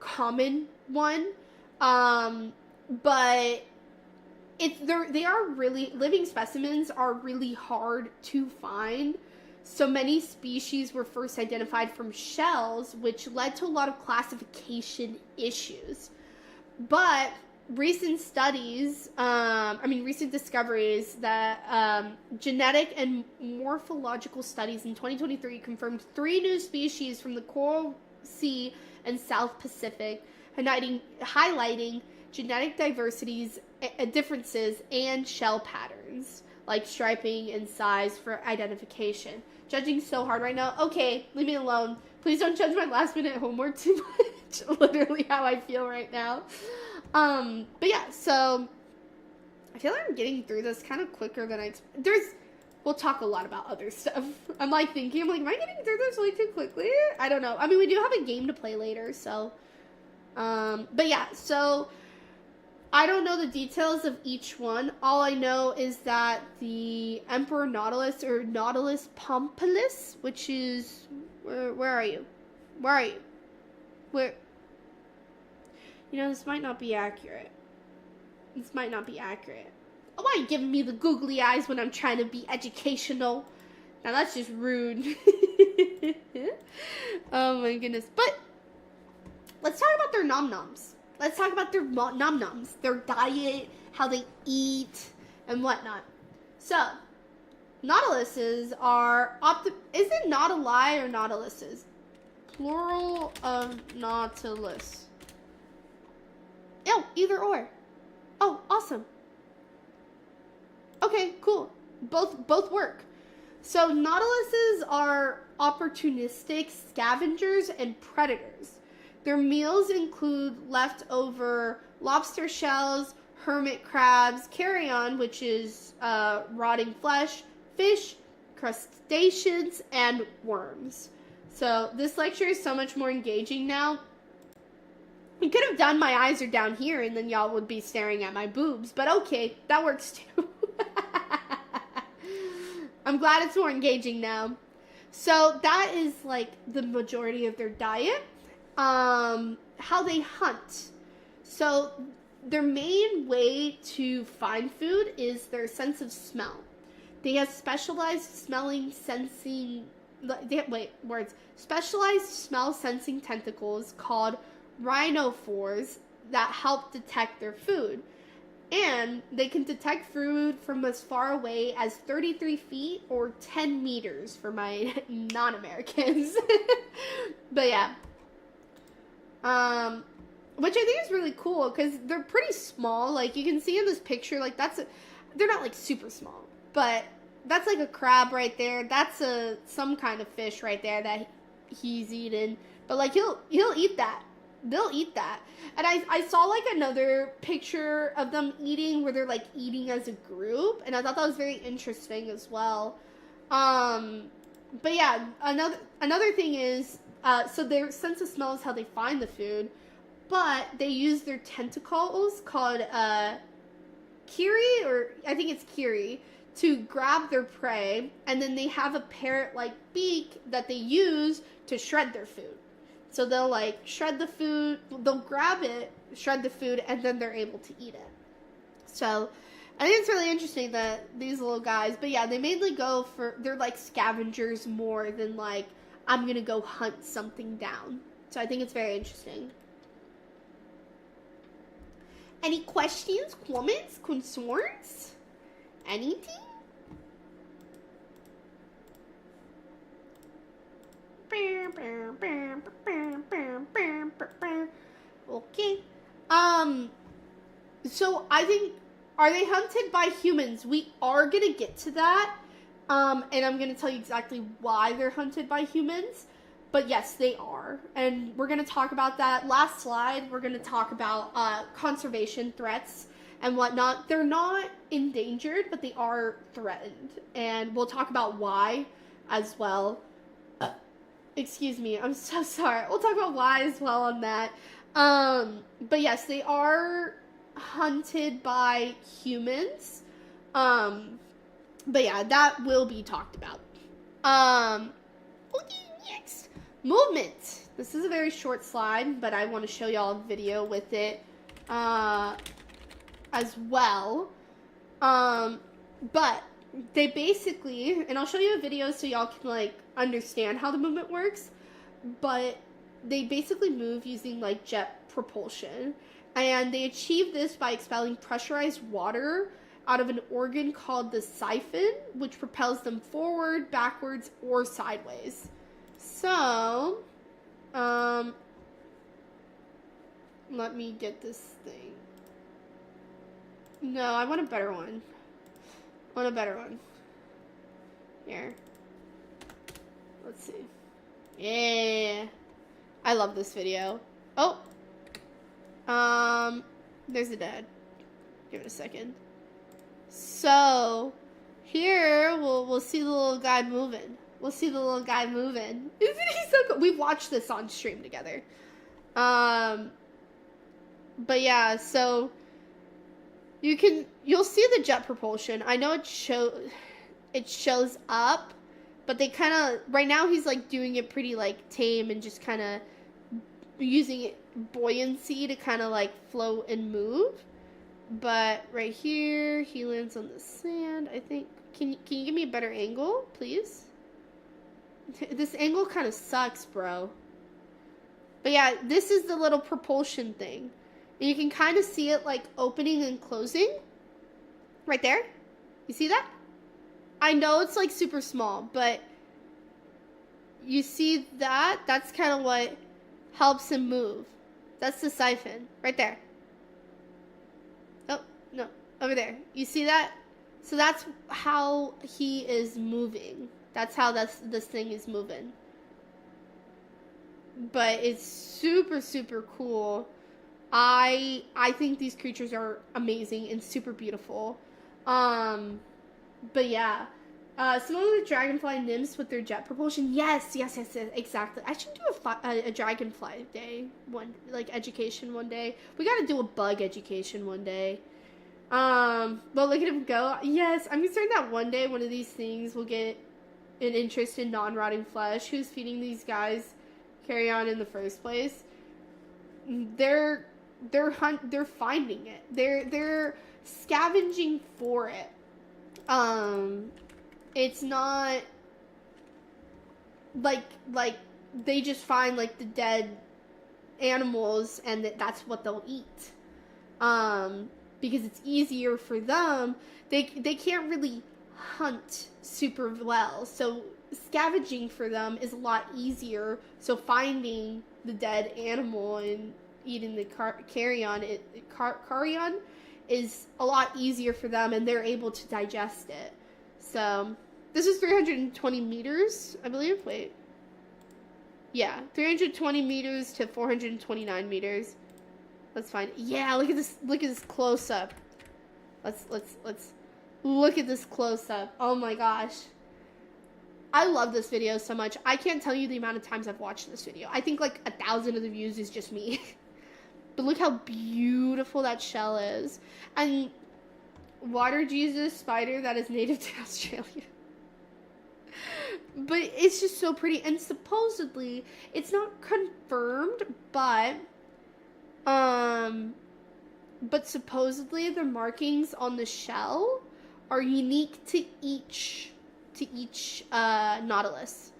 common one. But they are really, living specimens are really hard to find. So many species were first identified from shells, which led to a lot of classification issues. But recent studies, recent discoveries that genetic and morphological studies in 2023 confirmed 3 new species from the Coral Sea and South Pacific, highlighting genetic differences and shell patterns, like striping and size for identification. Judging so hard right now. Okay, leave me alone. Please don't judge my last minute homework too much. Literally how I feel right now. But yeah, so I feel like I'm getting through this kind of quicker than we'll talk a lot about other stuff. I'm like, am I getting through this way too quickly? I don't know. I mean, we do have a game to play later, so, but yeah, so I don't know the details of each one. All I know is that the Emperor Nautilus, or Nautilus pompilus, which is, where are you? Where are you? Where? You know, this might not be accurate. This might not be accurate. Oh, why are you giving me the googly eyes when I'm trying to be educational? Now that's just rude. Oh my goodness. But let's talk about their nom-noms. Let's talk about their nom-noms, their diet, how they eat, and whatnot. So, nautiluses are, is it nautili or nautiluses? Plural of nautilus. Oh, either or. Oh, awesome. Okay, cool. Both work. So, nautiluses are opportunistic scavengers and predators. Their meals include leftover lobster shells, hermit crabs, carrion, which is rotting flesh, fish, crustaceans, and worms. So this lecture is so much more engaging now. You could have done my eyes are down here and then y'all would be staring at my boobs, but okay, that works too. I'm glad it's more engaging now. So that is like the majority of their diet. How they hunt. So their main way to find food is their sense of smell. They have specialized specialized smell sensing tentacles called rhinophores that help detect their food. And they can detect food from as far away as 33 feet or 10 meters for my non-Americans. But yeah. Which I think is really cool because they're pretty small. Like, you can see in this picture, like, they're not, like, super small, but that's, like, a crab right there. That's some kind of fish right there that he's eating. But, like, he'll eat that. They'll eat that. And I saw, like, another picture of them eating where they're, like, eating as a group, and I thought that was very interesting as well. But yeah, another thing is, so their sense of smell is how they find the food, but they use their tentacles called kiri, or I think it's kiri, to grab their prey, and then they have a parrot-like beak that they use to shred their food. So they'll, like, shred the food, they'll grab it, shred the food, and then they're able to eat it. So I think it's really interesting that these little guys, but yeah, they mainly go for, they're like scavengers more than like, I'm going to go hunt something down. So I think it's very interesting. Any questions, comments, concerns? Anything? Okay. So I think, are they hunted by humans? We are gonna get to that. And I'm gonna tell you exactly why they're hunted by humans. But yes, they are. And we're gonna talk about that. Last slide, we're gonna talk about conservation threats and whatnot. They're not endangered, but they are threatened. And we'll talk about why as well. Excuse me, I'm so sorry. We'll talk about why as well on that. But yes, they are hunted by humans. But yeah, that will be talked about. Okay, next. Movement. This is a very short slide, but I want to show y'all a video with it as well. But they basically, and I'll show you a video so y'all can like understand how the movement works, but they basically move using like jet propulsion, and they achieve this by expelling pressurized water out of an organ called the siphon, which propels them forward, backwards, or sideways. So, let me get this thing. No, I want a better one. I want a better one. Here. Let's see. Yeah. I love this video. Oh. There's the dad. Give it a second. So, here we'll see the little guy moving. We'll see the little guy moving. Isn't he so cool? We've watched this on stream together. But yeah, so you'll see the jet propulsion. I know it shows up, but they kind of, right now he's like doing it pretty like tame and just kind of using buoyancy to kind of like float and move. But right here, he lands on the sand, I think. Can you give me a better angle, please? This angle kind of sucks, bro. But yeah, this is the little propulsion thing. And you can kind of see it like opening and closing. Right there. You see that? I know it's like super small, but you see that? That's kind of what helps him move. That's the siphon. Right there. Oh, no. Over there. You see that? So that's how he is moving. That's how this thing is moving. But it's super, super cool. I think these creatures are amazing and super beautiful. But yeah. Some of the dragonfly nymphs with their jet propulsion. Yes, exactly. I should do a dragonfly day, like education one day. We gotta do a bug education one day. But look at him go. Yes, I'm concerned that one day one of these things will get an interest in non-rotting flesh. Who's feeding these guys carry on in the first place? They're finding it. They're scavenging for it. It's not like they just find like the dead animals and that's what they'll eat. Because it's easier for them. They can't really hunt super well. So scavenging for them is a lot easier. So finding the dead animal and eating the carrion is a lot easier for them, and they're able to digest it. So this is 320 meters, I believe. Wait. Yeah, 320 meters to 429 meters. Let's find. Yeah, look at this. Look at this close up. Let's look at this close up. Oh my gosh. I love this video so much. I can't tell you the amount of times I've watched this video. I think like 1,000 of the views is just me. But look how beautiful that shell is. And water Jesus spider that is native to Australia. But it's just so pretty. And supposedly, it's not confirmed, but supposedly the markings on the shell are unique to each Nautilus.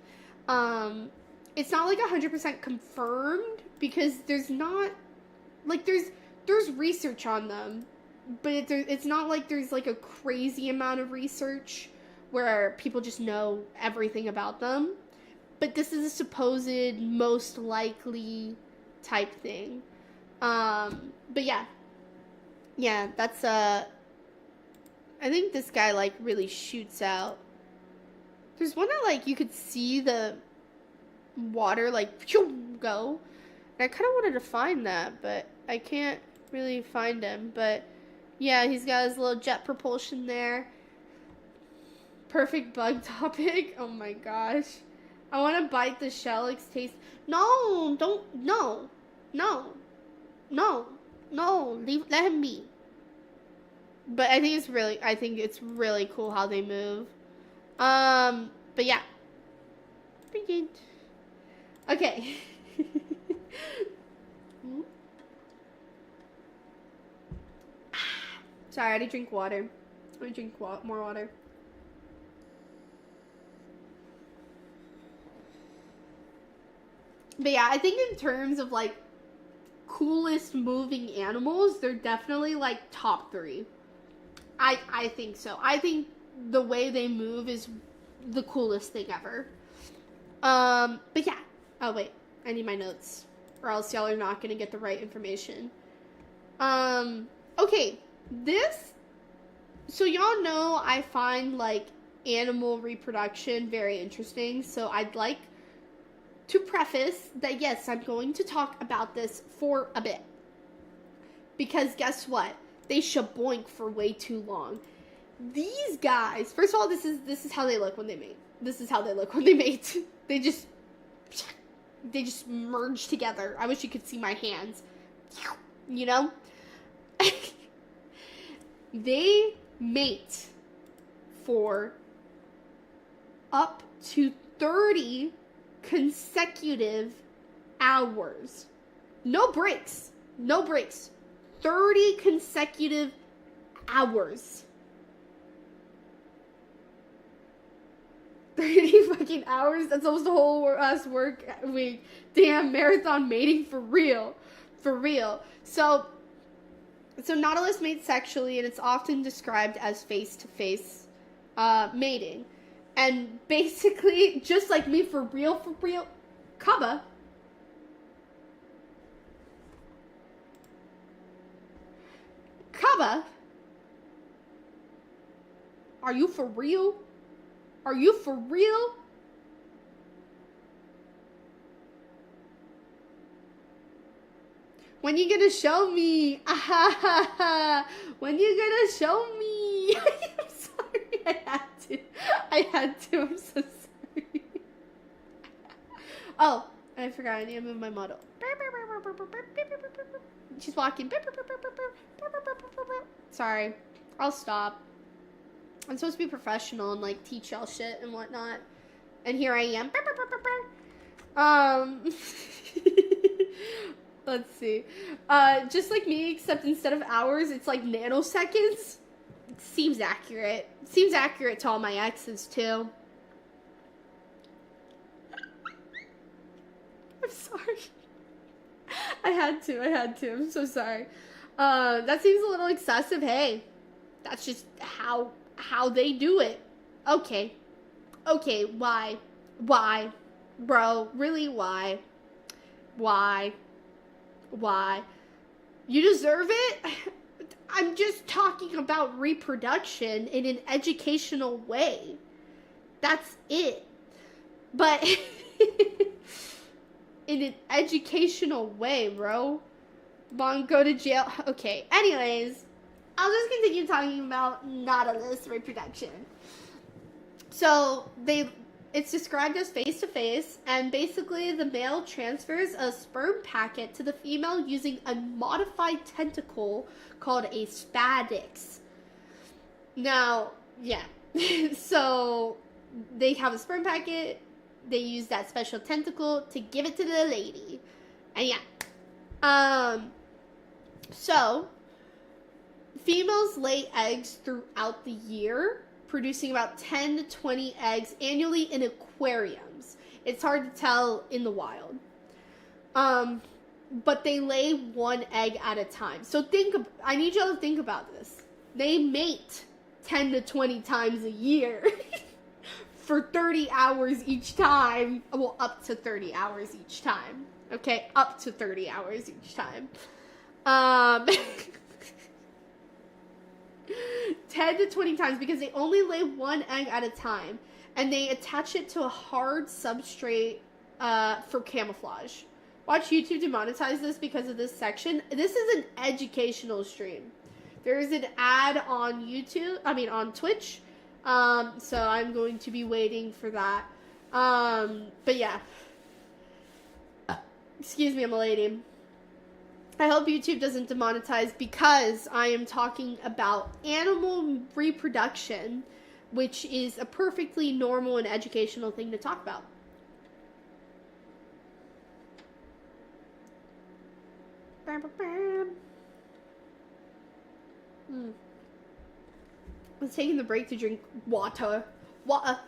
It's not like 100% confirmed because there's not like there's research on them, but it's not like there's like a crazy amount of research where people just know everything about them. But this is a supposed most likely type thing. But yeah, that's I think this guy like really shoots out. There's one that like you could see the water like go. And I kind of wanted to find that, but I can't really find him. But yeah, he's got his little jet propulsion there. Perfect bug topic. Oh my gosh. I want to bite the shell. It tastes. No, don't. No. Let him be. But I think it's really cool how they move. But yeah. Begin. Okay. Sorry, I had to drink water. I'm gonna drink more water. But yeah, I think in terms of like coolest moving animals, they're definitely like top 3. I think so. I think the way they move is the coolest thing ever. But yeah. Oh wait, I need my notes, or else y'all are not gonna get the right information. Okay, so y'all know I find like animal reproduction very interesting, so I'd like to preface that yes, I'm going to talk about this for a bit. Because guess what? They shaboink for way too long. These guys, first of all, this is how they look when they mate. This is how they look when they mate. They just merge together. I wish you could see my hands. You know? They mate for up to 30 consecutive hours. No breaks. 30 consecutive hours. 30 fucking hours? That's almost a whole work week. Damn, marathon mating for real. So Nautilus mates sexually, and it's often described as face-to-face mating. And basically, just like me, for real, Kaba. Are you for real? When you gonna show me? When you gonna show me? I'm sorry, I had to, I'm so sorry. Oh, I forgot, I need to move my model. She's walking. Sorry, I'll stop. I'm supposed to be professional and like teach y'all shit and whatnot. And here I am. Let's see. Just like me, except instead of hours, it's like nanoseconds. It seems accurate. It seems accurate to all my exes, too. I'm sorry. I had to. I'm so sorry. That seems a little excessive. Hey, that's just how they do it. Okay. Okay, why? Why? Bro, really, why? Why? Why? You deserve it? I'm just talking about reproduction in an educational way. That's it. But in an educational way, bro. Bon, go to jail. Okay, anyways, I'll just continue talking about Nautilus reproduction. So, it's described as face-to-face, and basically the male transfers a sperm packet to the female using a modified tentacle called a spadix. Now, yeah, so they have a sperm packet, they use that special tentacle to give it to the lady, and yeah. So, females lay eggs throughout the year, producing about 10 to 20 eggs annually in aquariums. It's hard to tell in the wild. But they lay one egg at a time. So I need y'all to think about this. They mate 10 to 20 times a year for 30 hours each time. Well, up to 30 hours each time. Okay, up to 30 hours each time. 10 to 20 times because they only lay one egg at a time, and they attach it to a hard substrate for camouflage. Watch YouTube demonetize this because of this section. This is an educational stream. There is an ad on on Twitch, so I'm going to be waiting for that. But yeah. Excuse me, I'm a lady. I hope YouTube doesn't demonetize because I am talking about animal reproduction, which is a perfectly normal and educational thing to talk about. I was taking the break to drink water. Water.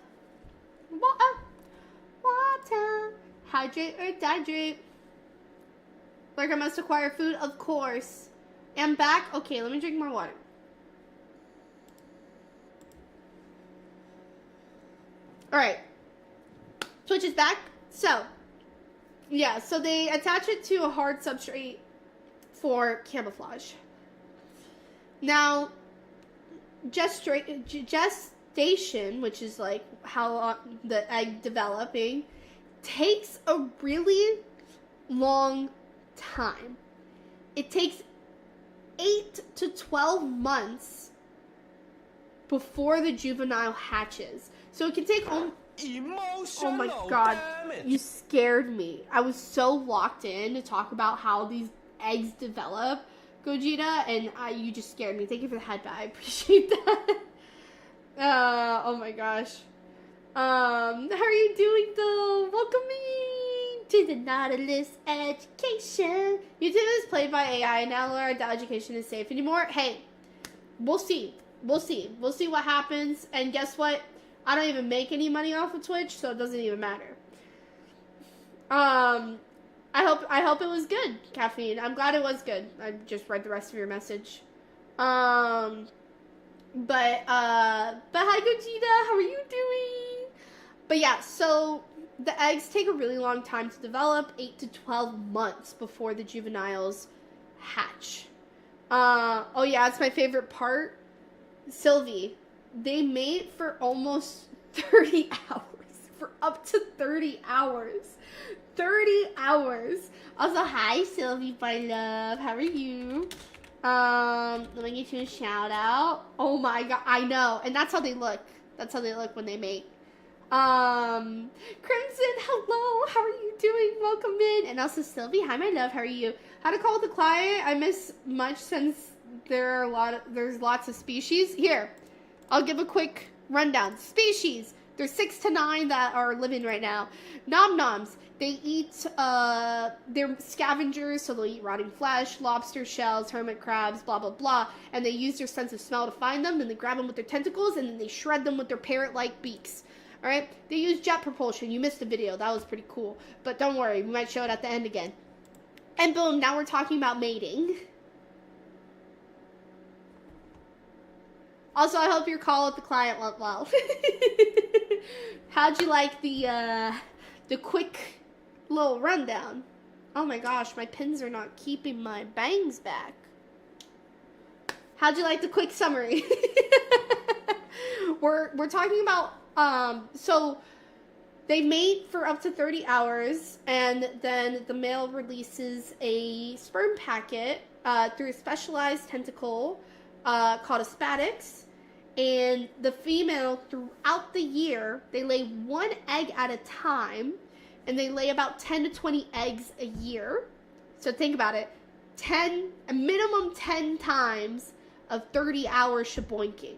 Hydrate or dihydrate. Like I must acquire food, of course. I'm back. Okay, let me drink more water. Alright. Twitch is back. So, yeah, so they attach it to a hard substrate for camouflage. Now, gestation, which is like how the egg developing, takes a really long time. It takes 8 to 12 months before the juvenile hatches. So it can take oh my god, damage. You scared me. I was so locked in to talk about how these eggs develop, Gogeta, and you just scared me. Thank you for the headbutt. I appreciate that. Oh my gosh. How are you doing though? Welcome me to the Nautilus education. YouTube is played by AI now. Laura, the education is safe anymore. Hey, we'll see. We'll see. We'll see what happens. And guess what? I don't even make any money off of Twitch, so it doesn't even matter. I hope it was good, Caffeine. I'm glad it was good. I just read the rest of your message. But hi Gogeta, how are you doing? But yeah, so the eggs take a really long time to develop, 8 to 12 months before the juveniles hatch. Oh yeah, it's my favorite part. Sylvie, they mate for almost 30 hours. For up to 30 hours. 30 hours. Also, hi Sylvie, my love. How are you? Let me get you a shout out. Oh my god, I know. And that's how they look. That's how they look when they mate. Crimson, hello. How are you doing? Welcome in. And also Sylvie, hi my love. How are you? How to call with the client? I miss much since there's lots of species. Here, I'll give a quick rundown. Species. There's 6 to 9 that are living right now. Nom-noms. They eat, they're scavengers, so they'll eat rotting flesh, lobster shells, hermit crabs, blah, blah, blah. And they use their sense of smell to find them. Then they grab them with their tentacles, and then they shred them with their parrot-like beaks. Alright? They use jet propulsion. You missed the video. That was pretty cool. But don't worry. We might show it at the end again. And boom, now we're talking about mating. Also, I hope your call with the client went well. How'd you like the quick little rundown? Oh my gosh, my pins are not keeping my bangs back. How'd you like the quick summary? We're talking about, so they mate for up to 30 hours, and then the male releases a sperm packet through a specialized tentacle called a spadix, and the female, throughout the year, they lay one egg at a time, and they lay about 10 to 20 eggs a year. So think about it, a minimum 10 times of 30-hour shaboinking.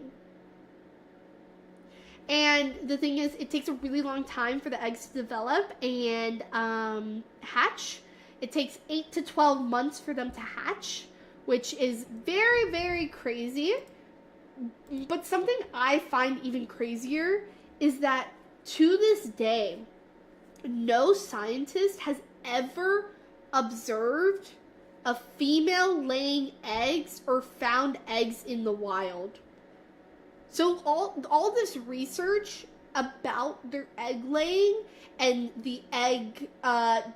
And the thing is, it takes a really long time for the eggs to develop and hatch. It takes 8 to 12 months for them to hatch, which is very, very crazy. But something I find even crazier is that to this day, no scientist has ever observed a female laying eggs or found eggs in the wild. So all this research about their egg laying and the egg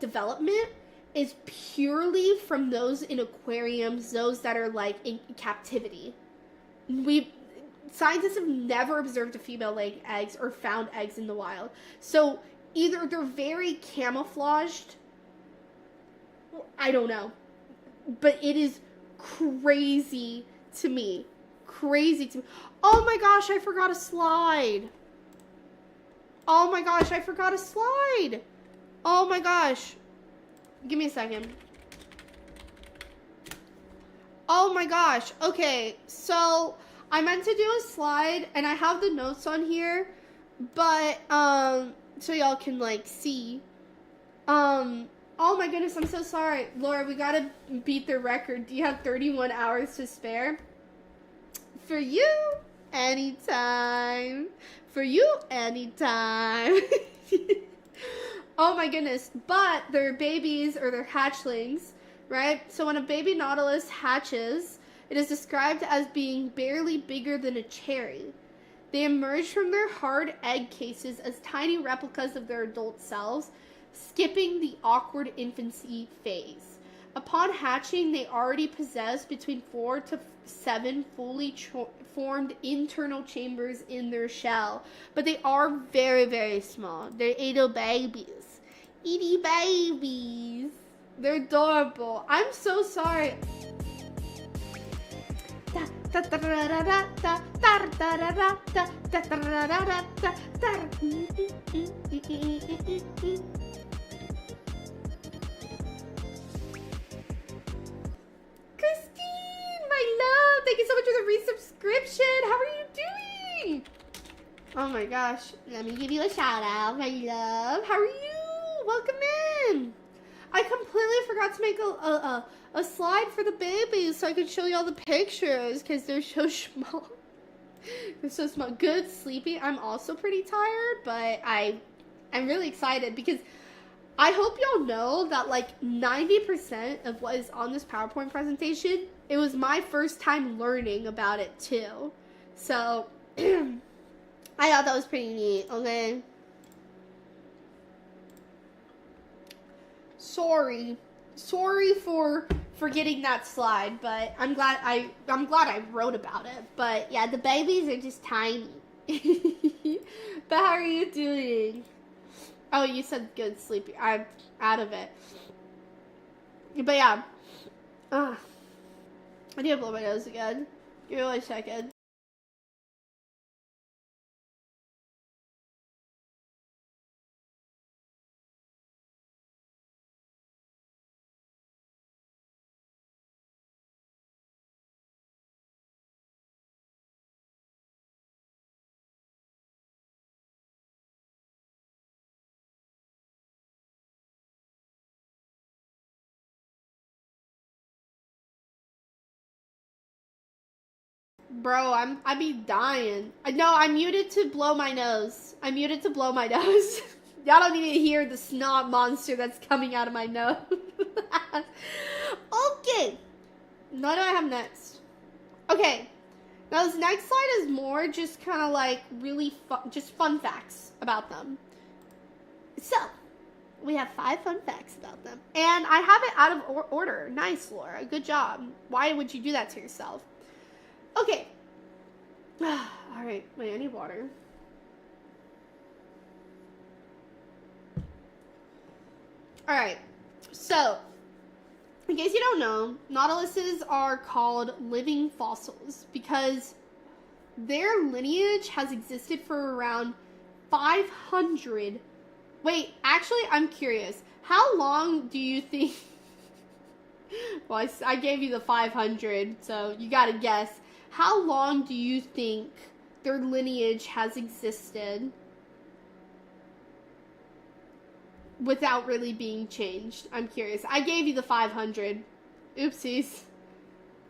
development is purely from those in aquariums, those that are like in captivity. Scientists have never observed a female laying eggs or found eggs in the wild. So either they're very camouflaged, I don't know. But it is crazy to me. Crazy to me. Oh my gosh, I forgot a slide. Oh my gosh, I forgot a slide. Oh my gosh. Give me a second. Oh my gosh. Okay, so I meant to do a slide, and I have the notes on here, but, so y'all can, like, see. Oh my goodness, I'm so sorry. Laura, we gotta beat the record. Do you have 31 hours to spare? For you, anytime. For you, anytime. Oh my goodness. But they're babies, or they're hatchlings, right? So when a baby Nautilus hatches, it is described as being barely bigger than a cherry. They emerge from their hard egg cases as tiny replicas of their adult selves, skipping the awkward infancy phase. Upon hatching, they already possess between 4 to 7 fully formed internal chambers in their shell, but they are very, very small. They're itty babies. Itty babies. They're adorable. I'm so sorry. My love, thank you so much for the resubscription. How are you doing? Oh my gosh, let me give you a shout out, my love. How are you? Welcome in. I completely forgot to make a slide for the babies so I could show you all the pictures because they're so small. They're so small. Good sleeping. I'm also pretty tired, but I'm really excited because I hope y'all know that like 90% of what is on this PowerPoint presentation, it was my first time learning about it too. So I thought that was pretty neat, okay? Sorry for forgetting that slide, but I'm glad I wrote about it. But yeah, the babies are just tiny. But how are you doing? Oh, you said good sleeping. I'm out of it. But yeah. I need to blow my nose again. Give me 1 second. Bro, I be dying. No, I'm muted to blow my nose. I'm muted to blow my nose. Y'all don't need to hear the snot monster that's coming out of my nose. Okay. What do I have next? Okay. Now this next slide is more just kind of like really fun facts about them. So, we have 5 fun facts about them. And I have it out of order. Nice, Laura. Good job. Why would you do that to yourself? Okay. Alright, wait, I need water. Alright, so, in case you don't know, nautiluses are called living fossils because their lineage has existed for around 500. Wait, actually, I'm curious. How long do you think... Well, I gave you the 500, so you gotta guess. How long do you think their lineage has existed without really being changed? I'm curious. I gave you the 500. Oopsies.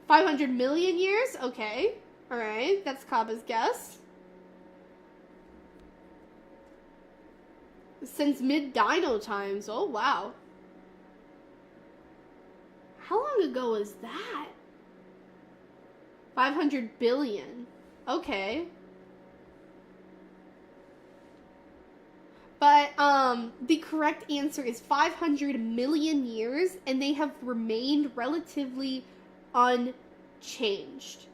500 million years? Okay. Alright, that's Kaba's guess. Since mid-dino times. Oh, wow. How long ago was that? 500 billion. Okay. But, the correct answer is 500 million years, and they have remained relatively unchanged.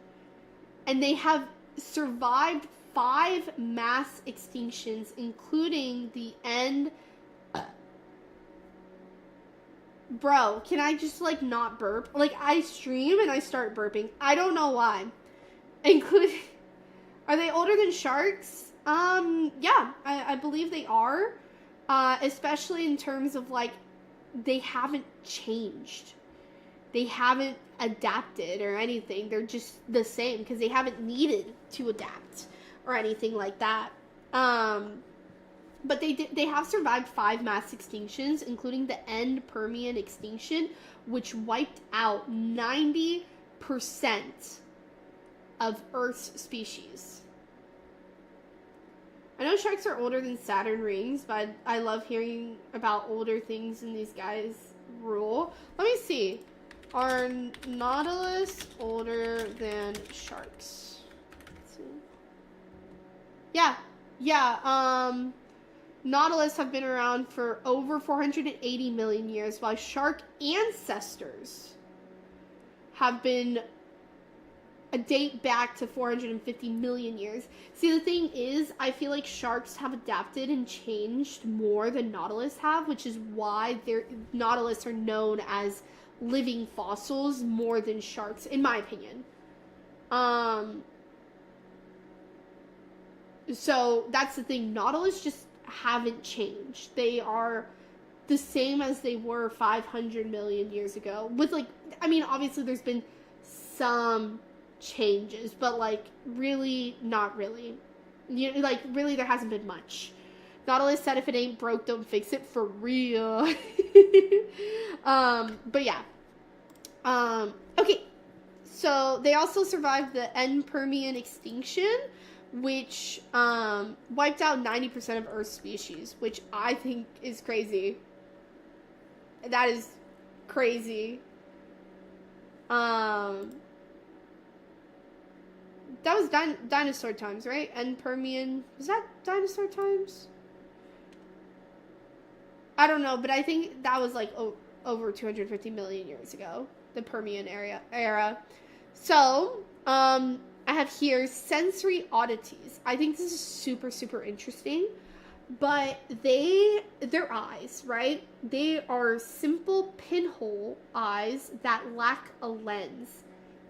And they have survived 5 mass extinctions, including the end... Bro, can I just, like, not burp? Like, I stream and I start burping. I don't know why. Including... Are they older than sharks? Yeah, I believe they are. Especially in terms of, like, they haven't changed. They haven't adapted or anything. They're just the same because they haven't needed to adapt or anything like that. But they have survived 5 mass extinctions, including the end Permian extinction, which wiped out 90% of Earth's species. I know sharks are older than Saturn rings, but I love hearing about older things in these guys' rule. Let me see. Are Nautilus older than sharks? Let's see. Yeah, Nautilus have been around for over 480 million years, while shark ancestors have been a date back to 450 million years. See, the thing is, I feel like sharks have adapted and changed more than Nautilus have, which is why Nautilus are known as living fossils more than sharks, in my opinion. So that's the thing. Nautilus just haven't changed. They are the same as they were 500 million years ago. With, like, I mean, obviously there's been some changes, but, like, really, not really. You know, like, really, there hasn't been much. Nautilus said if it ain't broke, don't fix it, for real. But yeah. Okay. So, they also survived the end Permian extinction, which wiped out 90% of Earth's species, which I think is crazy. That is crazy. That was dinosaur times, right? And Permian, was that dinosaur times? I don't know, but I think that was like over 250 million years ago, the Permian era. So, I have here sensory oddities. I think this is super, super interesting. But their eyes, right? They are simple pinhole eyes that lack a lens.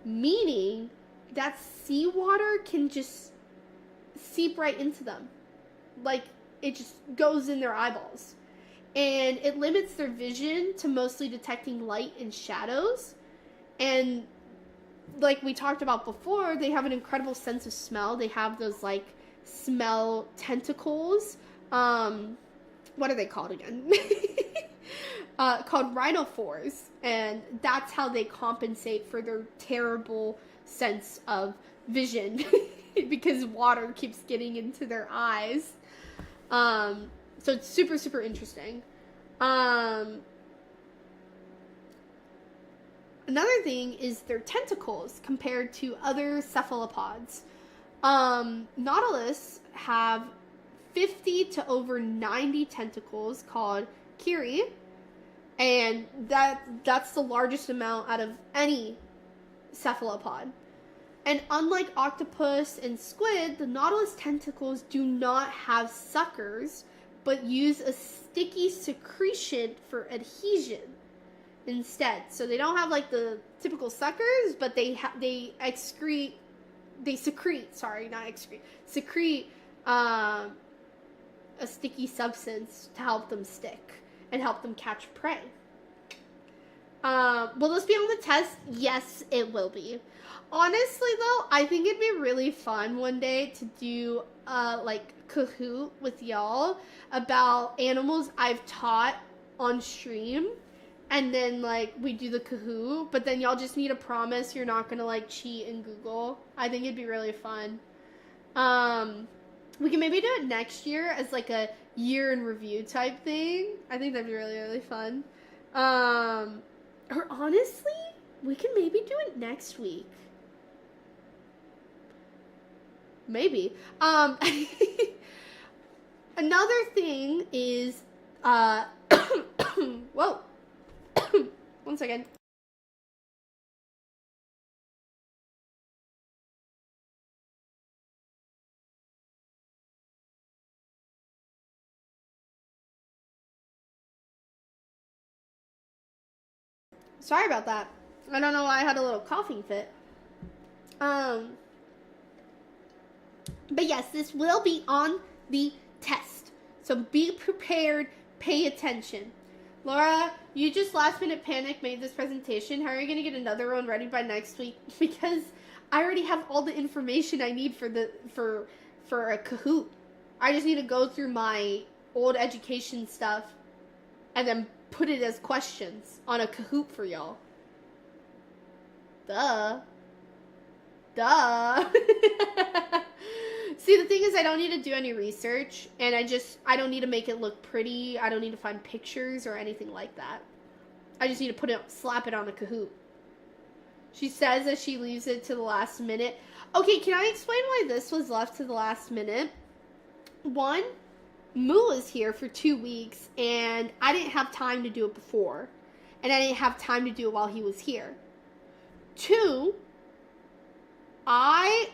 Meaning that seawater can just seep right into them. Like, it just goes in their eyeballs. And it limits their vision to mostly detecting light and shadows. And like we talked about before, they have an incredible sense of smell. They have those, like, smell tentacles. What are they called again? Called rhinophores. And that's how they compensate for their terrible sense of vision. Because water keeps getting into their eyes. So it's super, super interesting. Another thing is their tentacles compared to other cephalopods. Nautilus have 50 to over 90 tentacles called chiri, and that's the largest amount out of any cephalopod. And unlike octopus and squid, the Nautilus tentacles do not have suckers, but use a sticky secretion for adhesion instead. So they don't have like the typical suckers, but they secrete a sticky substance to help them stick and help them catch prey. Will this be on the test? Yes, it will be. Honestly, though, I think it'd be really fun one day to do like Kahoot with y'all about animals I've taught on stream, and then like we do the Kahoot, but then y'all just need to promise you're not gonna like cheat and Google. I think it'd be really fun. We can maybe do it next year as like a year in review type thing. I think that'd be really, really fun. Or honestly, we can maybe do it next week. Maybe. Another thing is, whoa. One second. Sorry about that. I don't know why I had a little coughing fit. But yes, this will be on the test. So be prepared, pay attention. Laura, you just last minute panic made this presentation. How are you going to get another one ready by next week? Because I already have all the information I need for a Kahoot. I just need to go through my old education stuff and then put it as questions on a Kahoot for y'all. Duh. See, the thing is, I don't need to do any research, and I don't need to make it look pretty. I don't need to find pictures or anything like that. I just need to slap it on the Kahoot. She says that she leaves it to the last minute. Okay, can I explain why this was left to the last minute? One, Moo was here for 2 weeks, and I didn't have time to do it before, and I didn't have time to do it while he was here. Two, I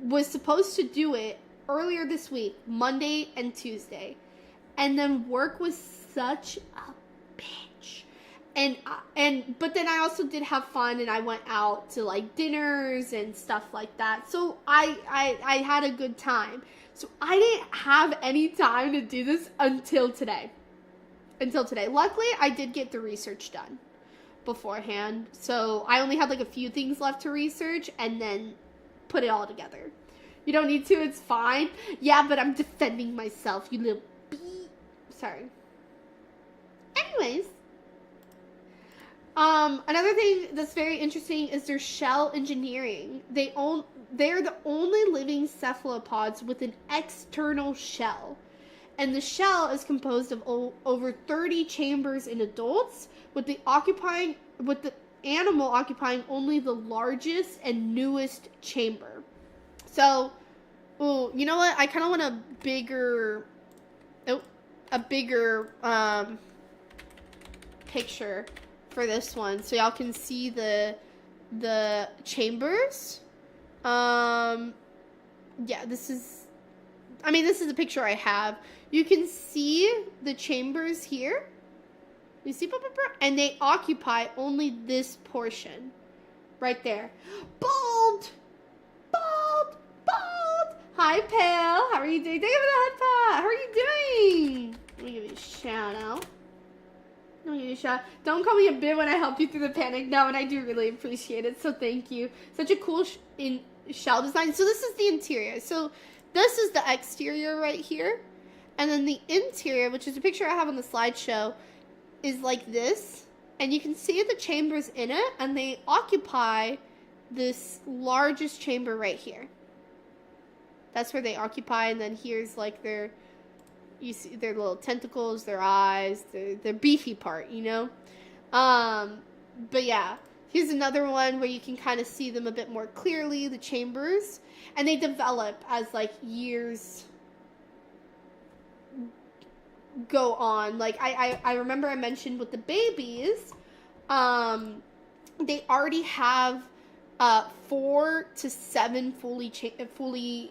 was supposed to do it earlier this week, Monday and Tuesday, and then work was such a bitch, but then I also did have fun, and I went out to like dinners and stuff like that, so I had a good time. So I didn't have any time to do this until today. Luckily, I did get the research done beforehand, so I only had like a few things left to research and then put it all together. You don't need to, it's fine. Yeah, but I'm defending myself, you little sorry. Anyways, another thing that's very interesting is their shell engineering. They're the only living cephalopods with an external shell. And the shell is composed of over 30 chambers in adults, with the animal occupying only the largest and newest chamber. So, you know what? I kind of want a bigger picture for this one, so y'all can see the chambers. Yeah, this is the picture I have. You can see the chambers here. You see, and they occupy only this portion right there. Bald. Hi, Pale. How are you doing? Thank you for the head pat. How are you doing? Let me give you a shout out. Don't call me a bit when I help you through the panic. No, and I do really appreciate it, so thank you. Such a cool shell design. So this is the interior. So this is the exterior right here. And then the interior, which is a picture I have on the slideshow, is like this. And you can see the chambers in it, and they occupy this largest chamber right here. That's where they occupy, and then here's like you see their little tentacles, their eyes, their beefy part, you know? But yeah, here's another one where you can kind of see them a bit more clearly, the chambers. And they develop as, like, years go on. Like, I remember I mentioned with the babies, they already have 4 to 7 fully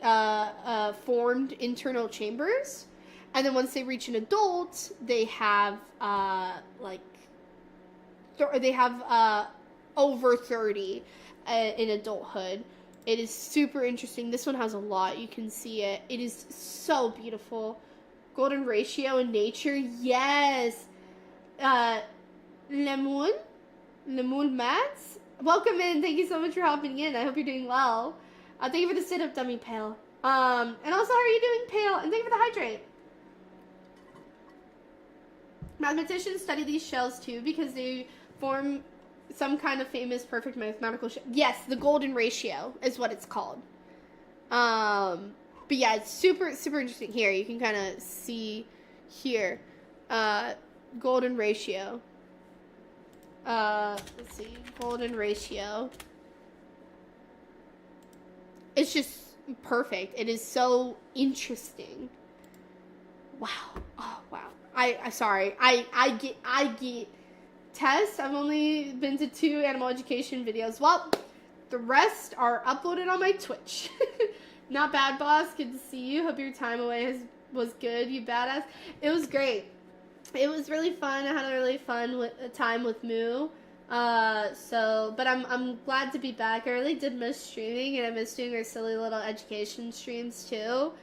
formed internal chambers. And then once they reach an adult, they have, over 30 in adulthood. It is super interesting. This one has a lot. You can see it. It is so beautiful. Golden ratio in nature. Yes. Lemoul Mats. Welcome in. Thank you so much for hopping in. I hope you're doing well. Thank you for the sit-up, dummy Pale. And also, how are you doing, Pale? And thank you for the hydrate. Mathematicians study these shells too because they form some kind of famous perfect mathematical shell. Yes, the golden ratio is what it's called. But yeah, it's super, super interesting. Here, you can kind of see here. Golden ratio. Let's see. Golden ratio. It's just perfect. It is so interesting. Wow. Oh, wow. Sorry. I get tests. I've only been to 2 animal education videos. Well, the rest are uploaded on my Twitch. Not bad, boss. Good to see you. Hope your time away was good. You badass. It was great. It was really fun. I had a really fun time with Moo. But I'm glad to be back. I really did miss streaming, and I miss doing our silly little education streams too.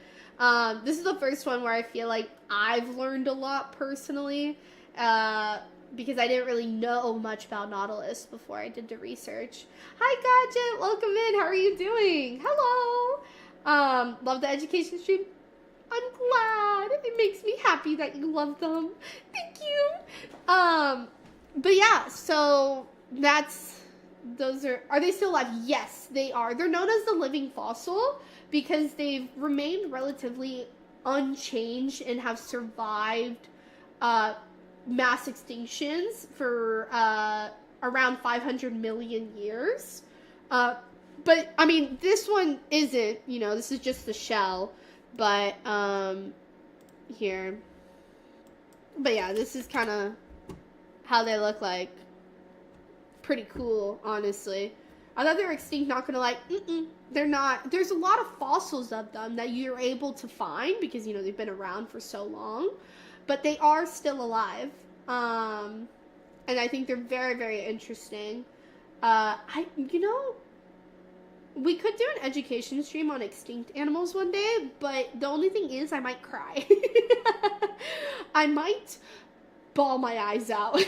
This is the first one where I feel like I've learned a lot personally, because I didn't really know much about Nautilus before I did the research. Hi, Gadget. Welcome in. How are you doing? Hello. Love the education stream. I'm glad. It makes me happy that you love them. Thank you. But yeah, so are they still alive? Yes, they are. They're known as the living fossil because they've remained relatively unchanged and have survived mass extinctions for around 500 million years. But, I mean, this one isn't, this is just the shell. But, here. But yeah, this is kind of how they look like. Pretty cool, honestly. I thought they were extinct, not gonna lie. They're not. There's a lot of fossils of them that you're able to find because, they've been around for so long. But they are still alive. And I think they're very, very interesting. We could do an education stream on extinct animals one day, but the only thing is I might cry. I might bawl my eyes out.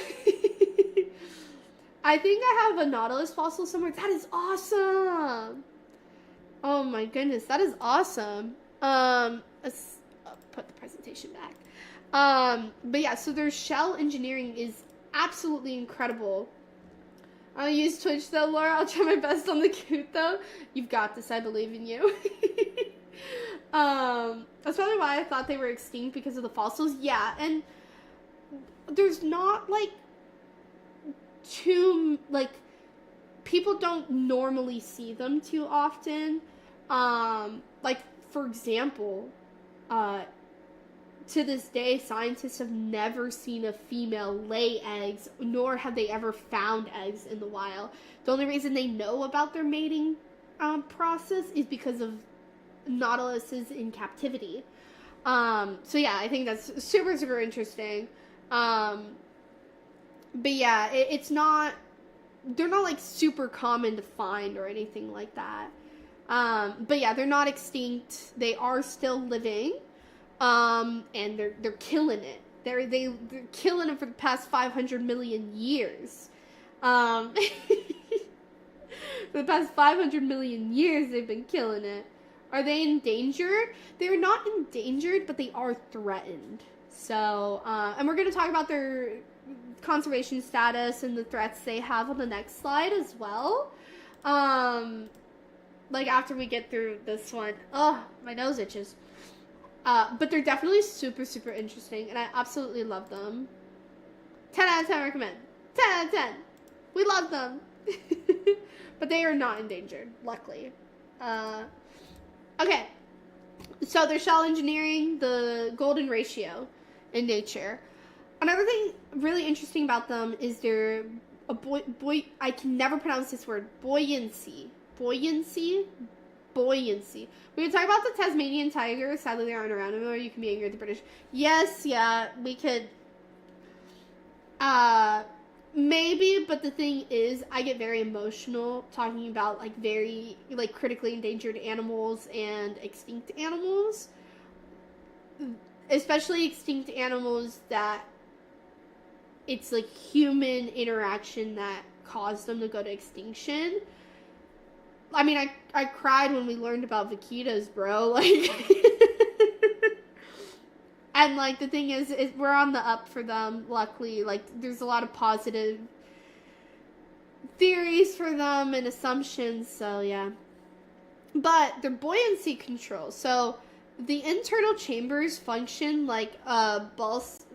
I think I have a Nautilus fossil somewhere. That is awesome. Oh my goodness, that is awesome. Let's put the presentation back. But yeah, so their shell engineering is absolutely incredible. I'll use Twitch though, Laura. I'll try my best on the coot though. You've got this. I believe in you. That's probably why I thought they were extinct because of the fossils. Yeah, and there's not people don't normally see them too often. For example, to this day, scientists have never seen a female lay eggs, nor have they ever found eggs in the wild. The only reason they know about their mating process is because of Nautiluses in captivity. So yeah, I think that's super, super interesting. But yeah, they're not super common to find or anything like that. But yeah, they're not extinct. They are still living. And they're killing it. They're killing it for the past 500 million years. For the past 500 million years, they've been killing it. Are they endangered? They're not endangered, but they are threatened. So, and we're going to talk about their conservation status and the threats they have on the next slide as well. After we get through this one. Oh, my nose itches. But they're definitely super, super interesting, and I absolutely love them. 10 out of 10 recommend. 10 out of 10. We love them. But they are not endangered, luckily. Okay. So they're shell engineering the golden ratio in nature. Another thing really interesting about them is their I can never pronounce this word. Buoyancy. Buoyancy? Buoyancy. We could talk about the Tasmanian tiger. Sadly, they aren't around anymore. You can be angry at the British. Yes, yeah, we could. Maybe, but the thing is, I get very emotional talking about, like, very, like, critically endangered animals and extinct animals. Especially extinct animals that it's, like, human interaction that caused them to go to extinction. I mean, I cried when we learned about vaquitas, bro. Like, and, like, the thing is we're on the up for them, luckily. Like, there's a lot of positive theories for them and assumptions, so, yeah. But their buoyancy control. So, the internal chambers function like ballast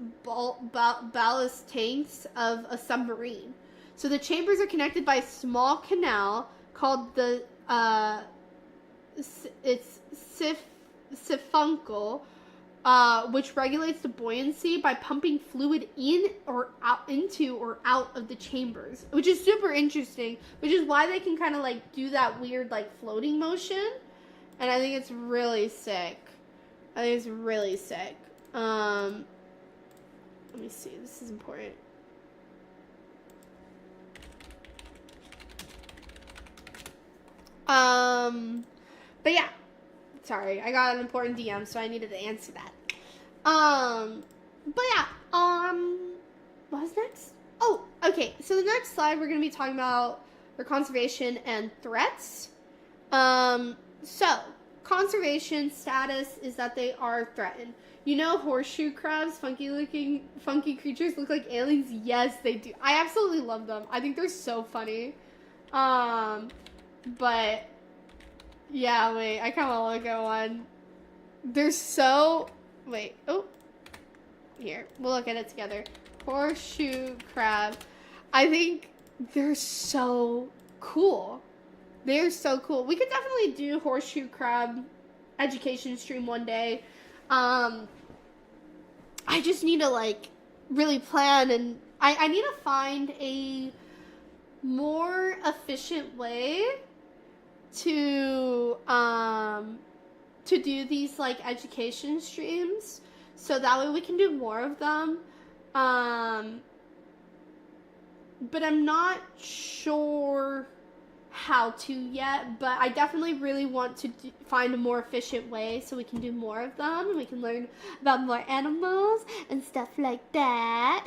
tanks of a submarine. So, the chambers are connected by a small canal called the siphuncle, which regulates the buoyancy by pumping fluid into or out of the chambers, which is super interesting, which is why they can kind of like do that weird like floating motion, and I think it's really sick. Let me see, this is important. But yeah, sorry, I got an important DM, so I needed to answer that. But yeah, what was next? Oh, okay, so the next slide we're going to be talking about their conservation and threats. So, conservation status is that they are threatened. You know horseshoe crabs, funky creatures look like aliens? Yes, they do. I absolutely love them. I think they're so funny. But, yeah, wait, I kind of want to look at one. They're so, wait, oh, here, we'll look at it together. Horseshoe crab. I think they're so cool. They're so cool. We could definitely do horseshoe crab education stream one day. I just need to, like, really plan, and I need to find a more efficient way to do these, like, education streams, so that way we can do more of them. But I'm not sure how to yet, but I definitely really want to find a more efficient way so we can do more of them, and we can learn about more animals and stuff like that.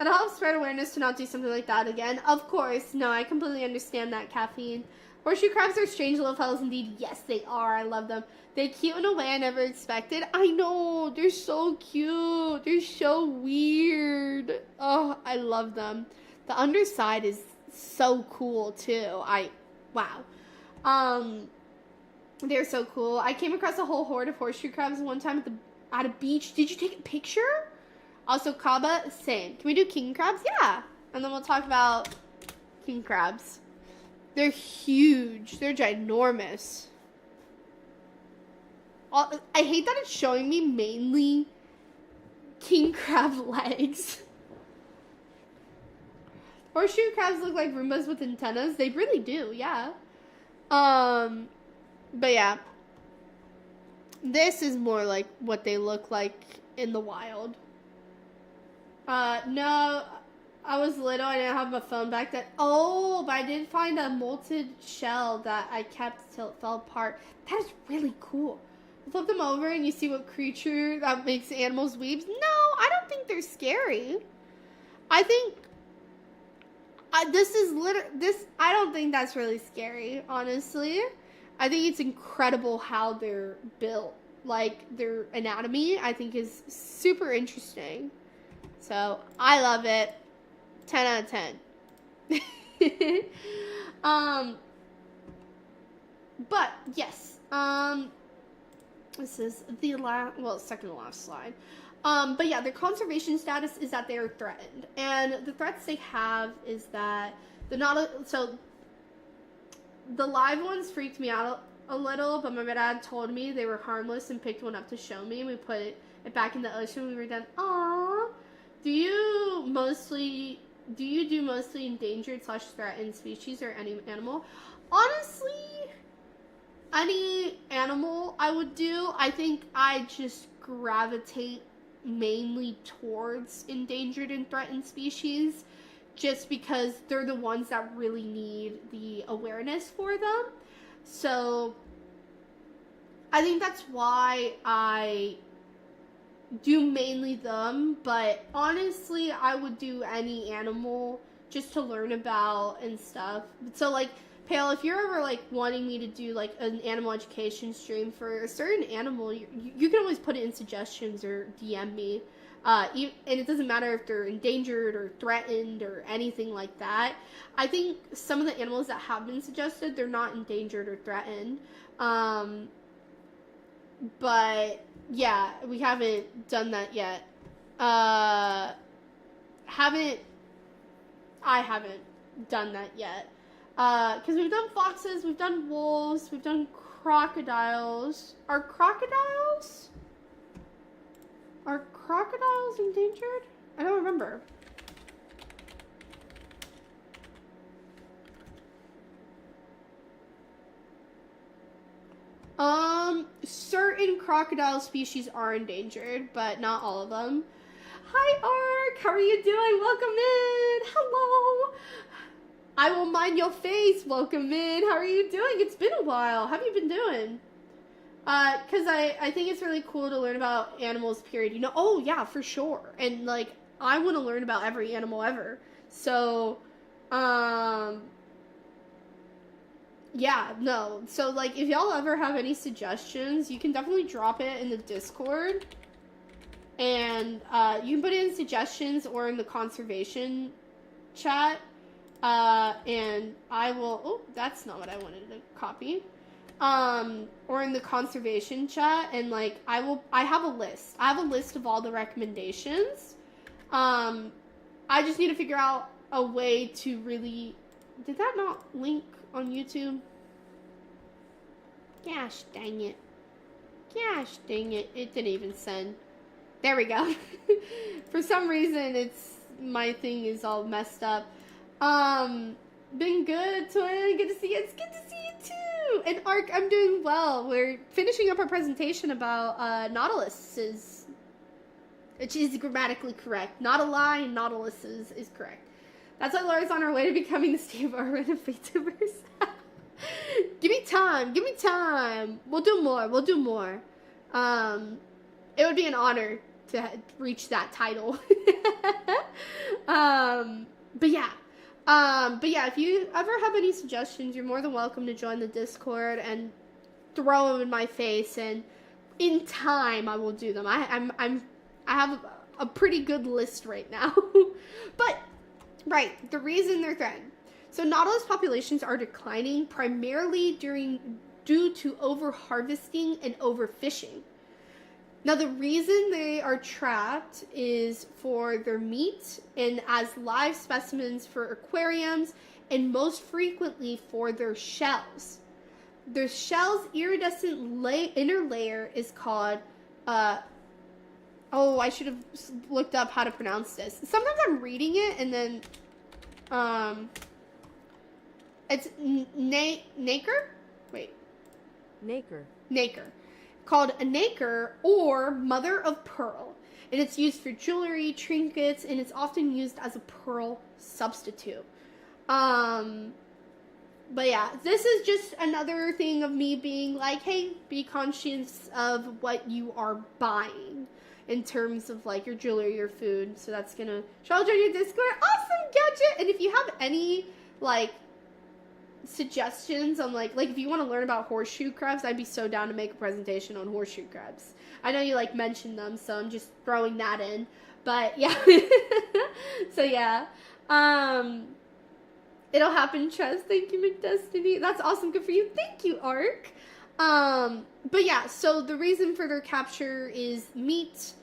It'll help spread awareness to not do something like that again. Of course, no, I completely understand that, Caffeine. Horseshoe crabs are strange little fellows indeed. Yes, they are. I love them. They're cute in a way I never expected. I know. They're so cute. They're so weird. Oh, I love them. The underside is so cool, too. Wow. They're so cool. I came across a whole horde of horseshoe crabs one time at a beach. Did you take a picture? Also, Kaba, same. Can we do king crabs? Yeah. And then we'll talk about king crabs. They're huge. They're ginormous. I hate that it's showing me mainly king crab legs. Horseshoe crabs look like Roombas with antennas. They really do, yeah. But yeah. This is more like what they look like in the wild. No, I was little. I didn't have a phone back then. Oh, but I did find a molted shell that I kept till it fell apart. That is really cool. Flip them over and you see what creature that makes animals weep. No, I don't think they're scary. I think I don't think that's really scary, honestly. I think it's incredible how they're built. Like, their anatomy, I think, is super interesting. So, I love it. 10 out of 10. But, yes. This is the second to last slide. But yeah, their conservation status is that they are threatened. And the threats they have is that so the live ones freaked me out a little, but my dad told me they were harmless and picked one up to show me. We put it back in the ocean when we were done. Aww. Do you do mostly endangered / threatened species or any animal? Honestly, any animal I would do. I think I just gravitate mainly towards endangered and threatened species just because they're the ones that really need the awareness for them. So I think that's why I do mainly them, but honestly I would do any animal just to learn about and stuff. So like, Pale, if you're ever like wanting me to do like an animal education stream for a certain animal, you can always put it in suggestions or DM me. And it doesn't matter if they're endangered or threatened or anything like that. I think some of the animals that have been suggested, they're not endangered or threatened. But yeah, we haven't done that yet. I haven't done that yet. Because we've done foxes, we've done wolves, we've done crocodiles. Are crocodiles endangered? I don't remember. Certain crocodile species are endangered, but not all of them. Hi, Ark! How are you doing? Welcome in! Hello! I will mind your face. Welcome in. How are you doing? It's been a while. How have you been doing? Because I think it's really cool to learn about animals, period. You know, oh, yeah, for sure. And, like, I want to learn about every animal ever. So, yeah, no. So, like, if y'all ever have any suggestions, you can definitely drop it in the Discord. And, you can put it in suggestions or in the conservation chat. And I will, oh, that's not what I wanted to copy. Or in the conservation chat, and like, I have a list. I have a list of all the recommendations. I just need to figure out a way to really, did that not link on YouTube? Gosh dang it. Gosh dang it. It didn't even send. There we go. For some reason, my thing is all messed up. Been good, Twin. Good to see you. It's good to see you too. And Ark, I'm doing well. We're finishing up our presentation about Nautilus, which is grammatically correct. Not a lie, Nautilus is correct. That's why Laura's on her way to becoming the Steve Irwin of VTubers. Give me time. Give me time. We'll do more. We'll do more. It would be an honor to reach that title. But yeah, if you ever have any suggestions, you're more than welcome to join the Discord and throw them in my face, and in time I will do them. I have a pretty good list right now. But right, the reason they're threatened. So Nautilus populations are declining primarily due to over-harvesting and overfishing. Now, the reason they are trapped is for their meat and as live specimens for aquariums, and most frequently for their shells. Their shell's iridescent inner layer is called, oh, I should have looked up how to pronounce this. Sometimes I'm reading it and then, it's nacre? Wait. Nacre. Called a nacre or mother of pearl, and it's used for jewelry, trinkets, and it's often used as a pearl substitute. But yeah, this is just another thing of me being like, hey, be conscious of what you are buying in terms of like your jewelry, your food. So that's gonna show join your Discord. Awesome, Gadget. And if you have any like suggestions on like if you want to learn about horseshoe crabs, I'd be so down to make a presentation on horseshoe crabs. I know you like mentioned them, so I'm just throwing that in. But yeah. So yeah, it'll happen, Trust. Thank you, McDestiny. That's awesome. Good for you. Thank you, Ark. But yeah, so the reason for their capture is meat,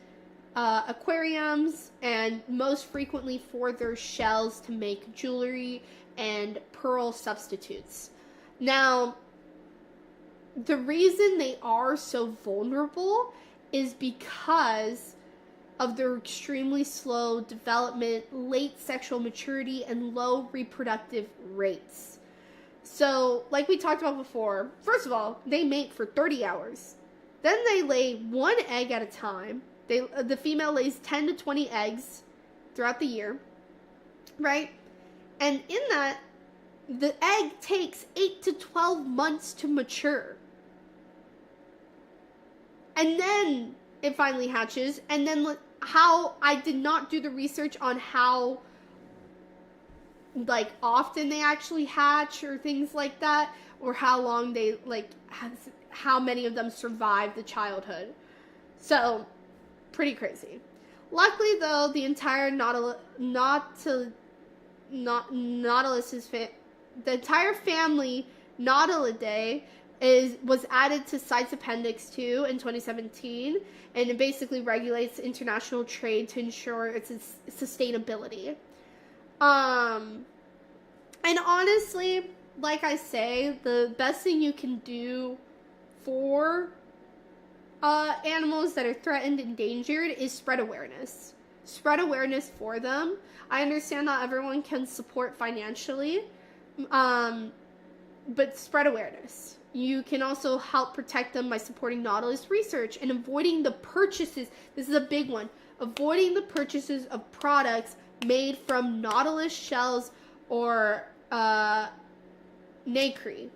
aquariums, and most frequently for their shells to make jewelry and pearl substitutes. Now, the reason they are so vulnerable is because of their extremely slow development, late sexual maturity, and low reproductive rates. So, like we talked about before, first of all, they mate for 30 hours. Then they lay one egg at a time. The female lays 10 to 20 eggs throughout the year, right? And in that, the egg takes 8 to 12 months to mature. And then it finally hatches. And then how, I did not do the research on how, like, often they actually hatch or things like that, or how long they, like, how many of them survive the childhood. So, pretty crazy. Luckily, though, the entire the entire family Nautilidae was added to CITES Appendix 2 in 2017, and it basically regulates international trade to ensure its sustainability. And honestly, like I say, the best thing you can do for animals that are threatened, endangered, is spread awareness. Spread awareness for them. I understand not everyone can support financially, but spread awareness. You can also help protect them by supporting Nautilus research and avoiding the purchases. This is a big one. Avoiding the purchases of products made from Nautilus shells or nacre.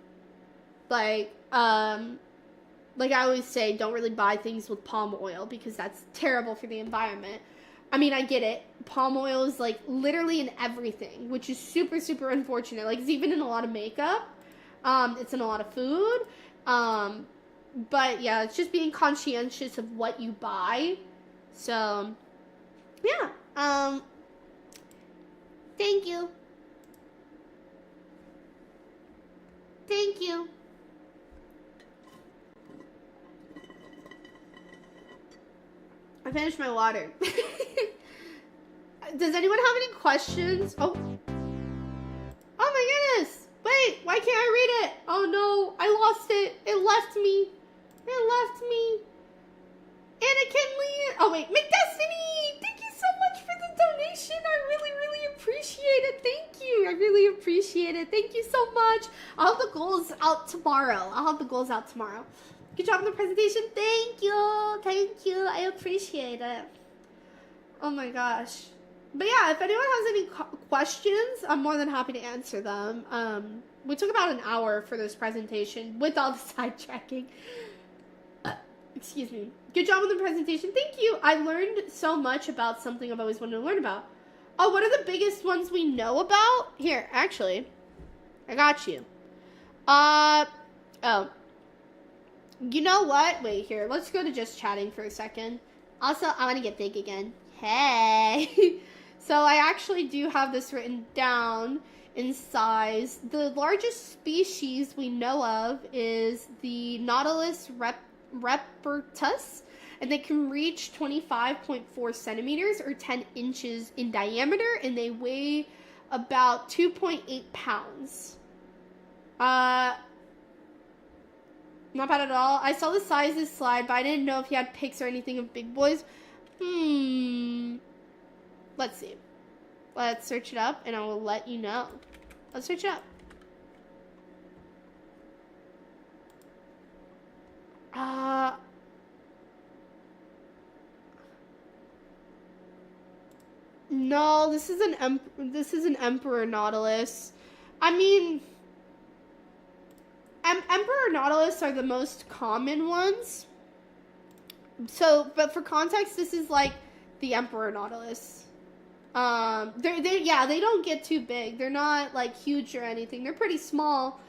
Like I always say, don't really buy things with palm oil because that's terrible for the environment. I mean, I get it. Palm oil is, like, literally in everything, which is super, super unfortunate. Like, it's even in a lot of makeup. It's in a lot of food. But, yeah, it's just being conscientious of what you buy. So, yeah. Thank you. Thank you. I finished my water. Does anyone have any questions? Oh my goodness. Wait, why can't I read it? Oh no, I lost it. It left me. Anakin Lee. Oh wait, McDestiny. Thank you so much for the donation. I really, really appreciate it. Thank you. I really appreciate it. Thank you so much. I'll have the goals out tomorrow. Good job on the presentation. Thank you. I appreciate it. Oh my gosh. But yeah, if anyone has any questions, I'm more than happy to answer them. We took about an hour for this presentation with all the sidetracking. Excuse me. Good job on the presentation. Thank you. I learned so much about something I've always wanted to learn about. Oh, what are the biggest ones we know about? Here, actually, I got you. Oh. You know what? Wait, here. Let's go to just chatting for a second. Also, I want to get big again. Hey. So I actually do have this written down in size. The largest species we know of is the Nautilus repertus, and they can reach 25.4 centimeters or 10 inches in diameter, and they weigh about 2.8 pounds. Not bad at all. I saw the sizes slide, but I didn't know if he had pics or anything of big boys. Let's see. Let's search it up, and I will let you know. Let's search it up. No, this is an Emperor Nautilus. I mean, Emperor Nautilus are the most common ones. So, but for context, this is like the Emperor Nautilus. They don't get too big. They're not like huge or anything. They're pretty small.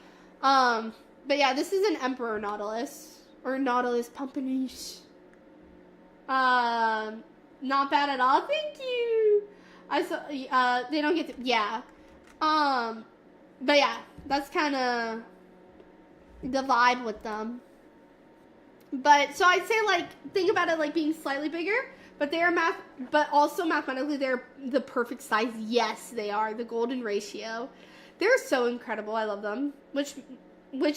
But yeah, this is an Emperor Nautilus or Nautilus Pampaniche. Not bad at all. Thank you. I saw. They don't get to. Yeah. But yeah, that's kind of the vibe with them. But so I'd say, like, think about it like being slightly bigger, but but also mathematically they're the perfect size. Yes, they are the golden ratio. They're so incredible. I love them, which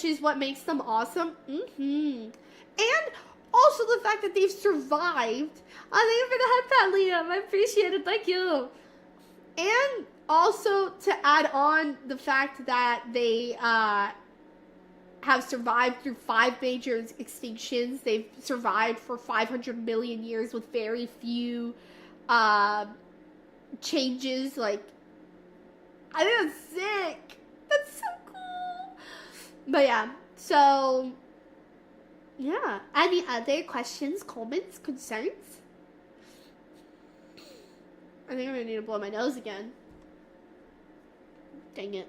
is what makes them awesome. And also the fact that they've survived. Thank you for the head pat, Liam. I appreciate it. Thank you. And also to add on the fact that they have survived through 5 major extinctions. They've survived for 500 million years with very few changes. Like, I think that's sick. That's so cool. But yeah, so yeah. Any other questions, comments, concerns? I think I'm gonna need to blow my nose again. Dang it.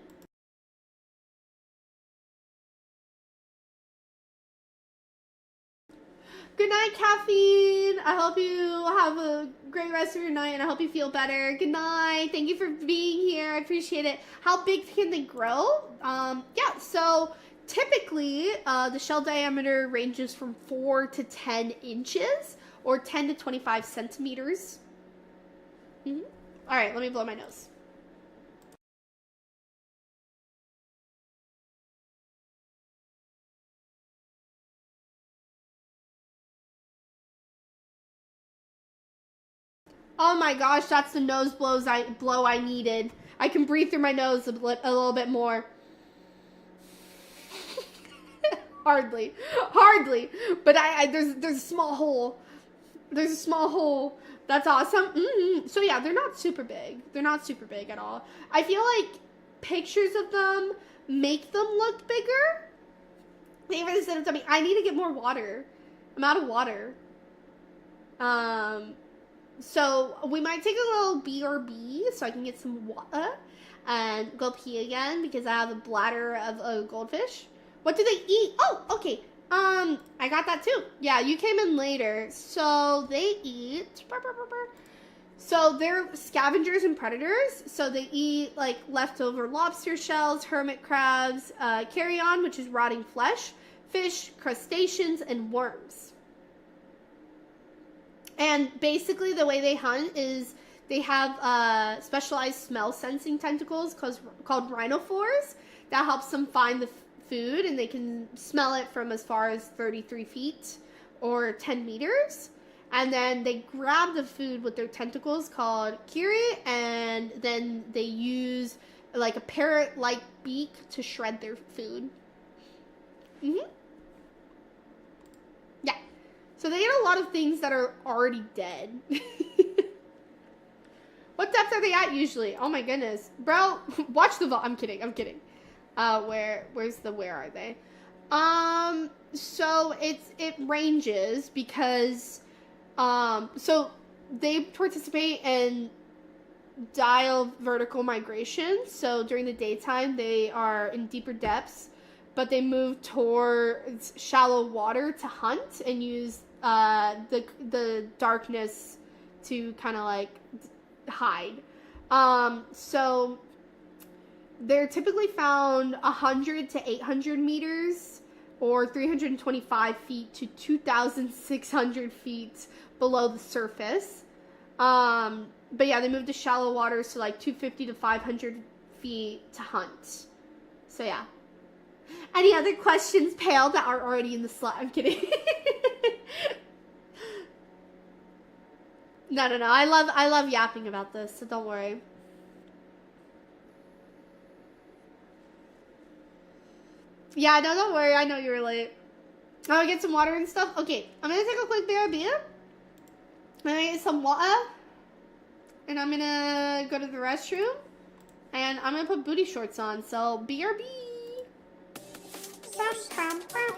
Good night, Caffeine. I hope you have a great rest of your night, and I hope you feel better. Good night. Thank you for being here. I appreciate it. How big can they grow? Yeah, so typically the shell diameter ranges from 4 to 10 inches or 10 to 25 centimeters. All right, let me blow my nose. Oh my gosh, that's the nose blow I needed. I can breathe through my nose a little bit more. Hardly, but there's a small hole. There's a small hole. That's awesome. So yeah, they're not super big. They're not super big at all. I feel like pictures of them make them look bigger. They even said to me, I need to get more water. I'm out of water. So we might take a little BRB so I can get some water and go pee again because I have a bladder of a goldfish. What do they eat? Oh, okay. I got that too. Yeah, you came in later. So they eat. So they're scavengers and predators. So they eat like leftover lobster shells, hermit crabs, carrion, which is rotting flesh, fish, crustaceans, and worms. And basically the way they hunt is they have specialized smell sensing tentacles called rhinophores that helps them find the food, and they can smell it from as far as 33 feet or 10 meters. And then they grab the food with their tentacles called kiri, and then they use like a parrot-like beak to shred their food. Yeah. So they eat a lot of things that are already dead. What depth are they at usually? Oh my goodness. Bro, watch the I'm kidding. Where are they? So it ranges because so they participate in diel vertical migration. So during the daytime they are in deeper depths, but they move towards shallow water to hunt and use the darkness to kind of like hide. So they're typically found 100 to 800 meters or 325 feet to 2,600 feet below the surface. But yeah, they move to shallow water, so like 250 to 500 feet to hunt. So yeah. Any other questions, Pale, that are already in the slot? I'm kidding. No. I love yapping about this, so don't worry. Yeah, no, don't worry. I know you were late. I'm gonna get some water and stuff. Okay, I'm gonna take a quick BRB. I'm gonna get some water. And I'm gonna go to the restroom. And I'm gonna put booty shorts on. So, BRB. Bam, bam, bam.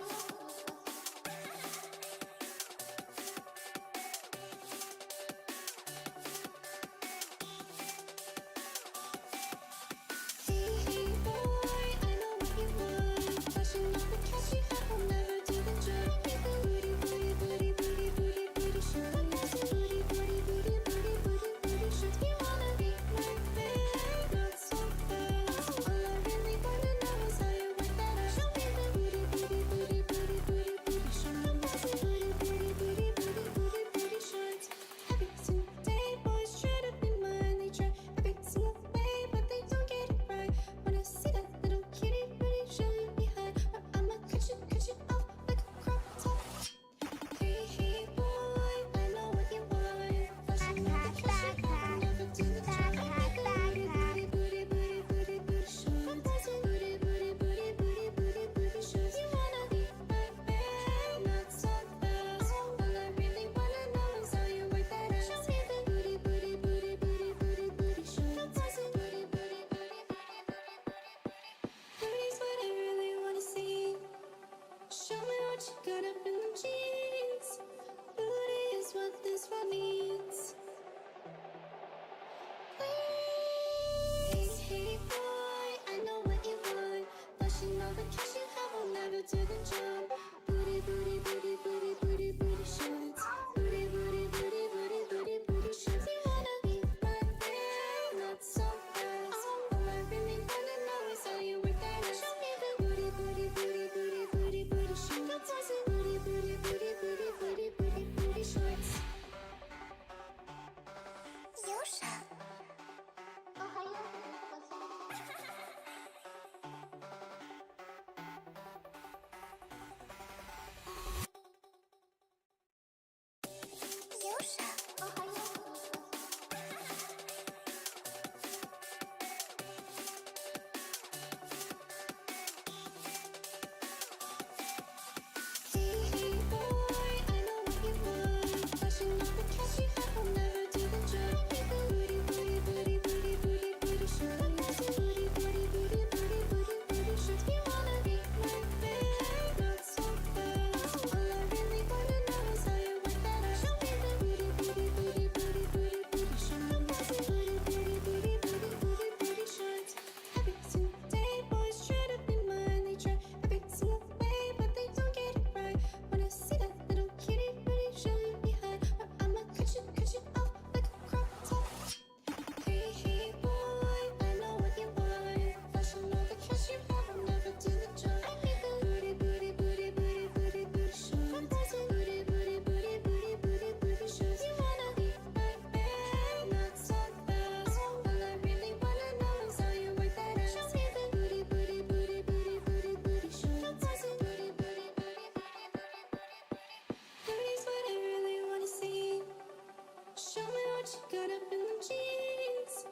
got up in the jeans.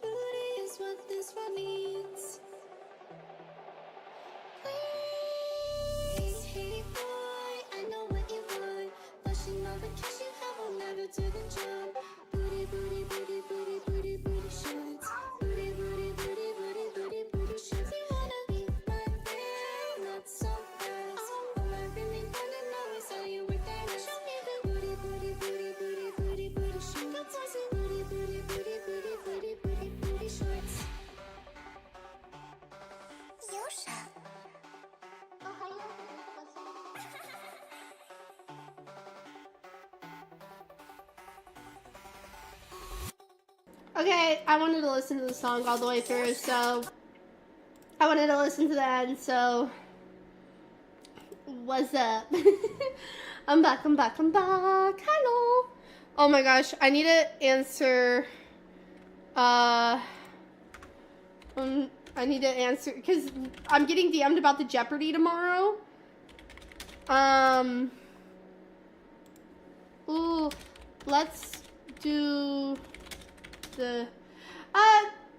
Booty is what this one needs. Please, hey boy, I know what you want. Pushing all the cash you have will never do the job. Booty, booty, booty, booty, booty, booty shots. Booty, booty, booty, booty, booty, booty shots. You wanna leave my bed, not so fast. All I really wanna know is how you work that ass. Show me the booty, booty, booty, booty, booty, booty shots. Booty, booty, booty, booty, booty, booty, booty shorts. Yosha. Okay, I wanted to listen to the song all the way through, so I wanted to listen to the end, so what's up? I'm back. Hello. Oh my gosh, I need to answer, I need to answer, because I'm getting DM'd about the Jeopardy tomorrow. Ooh, let's do the,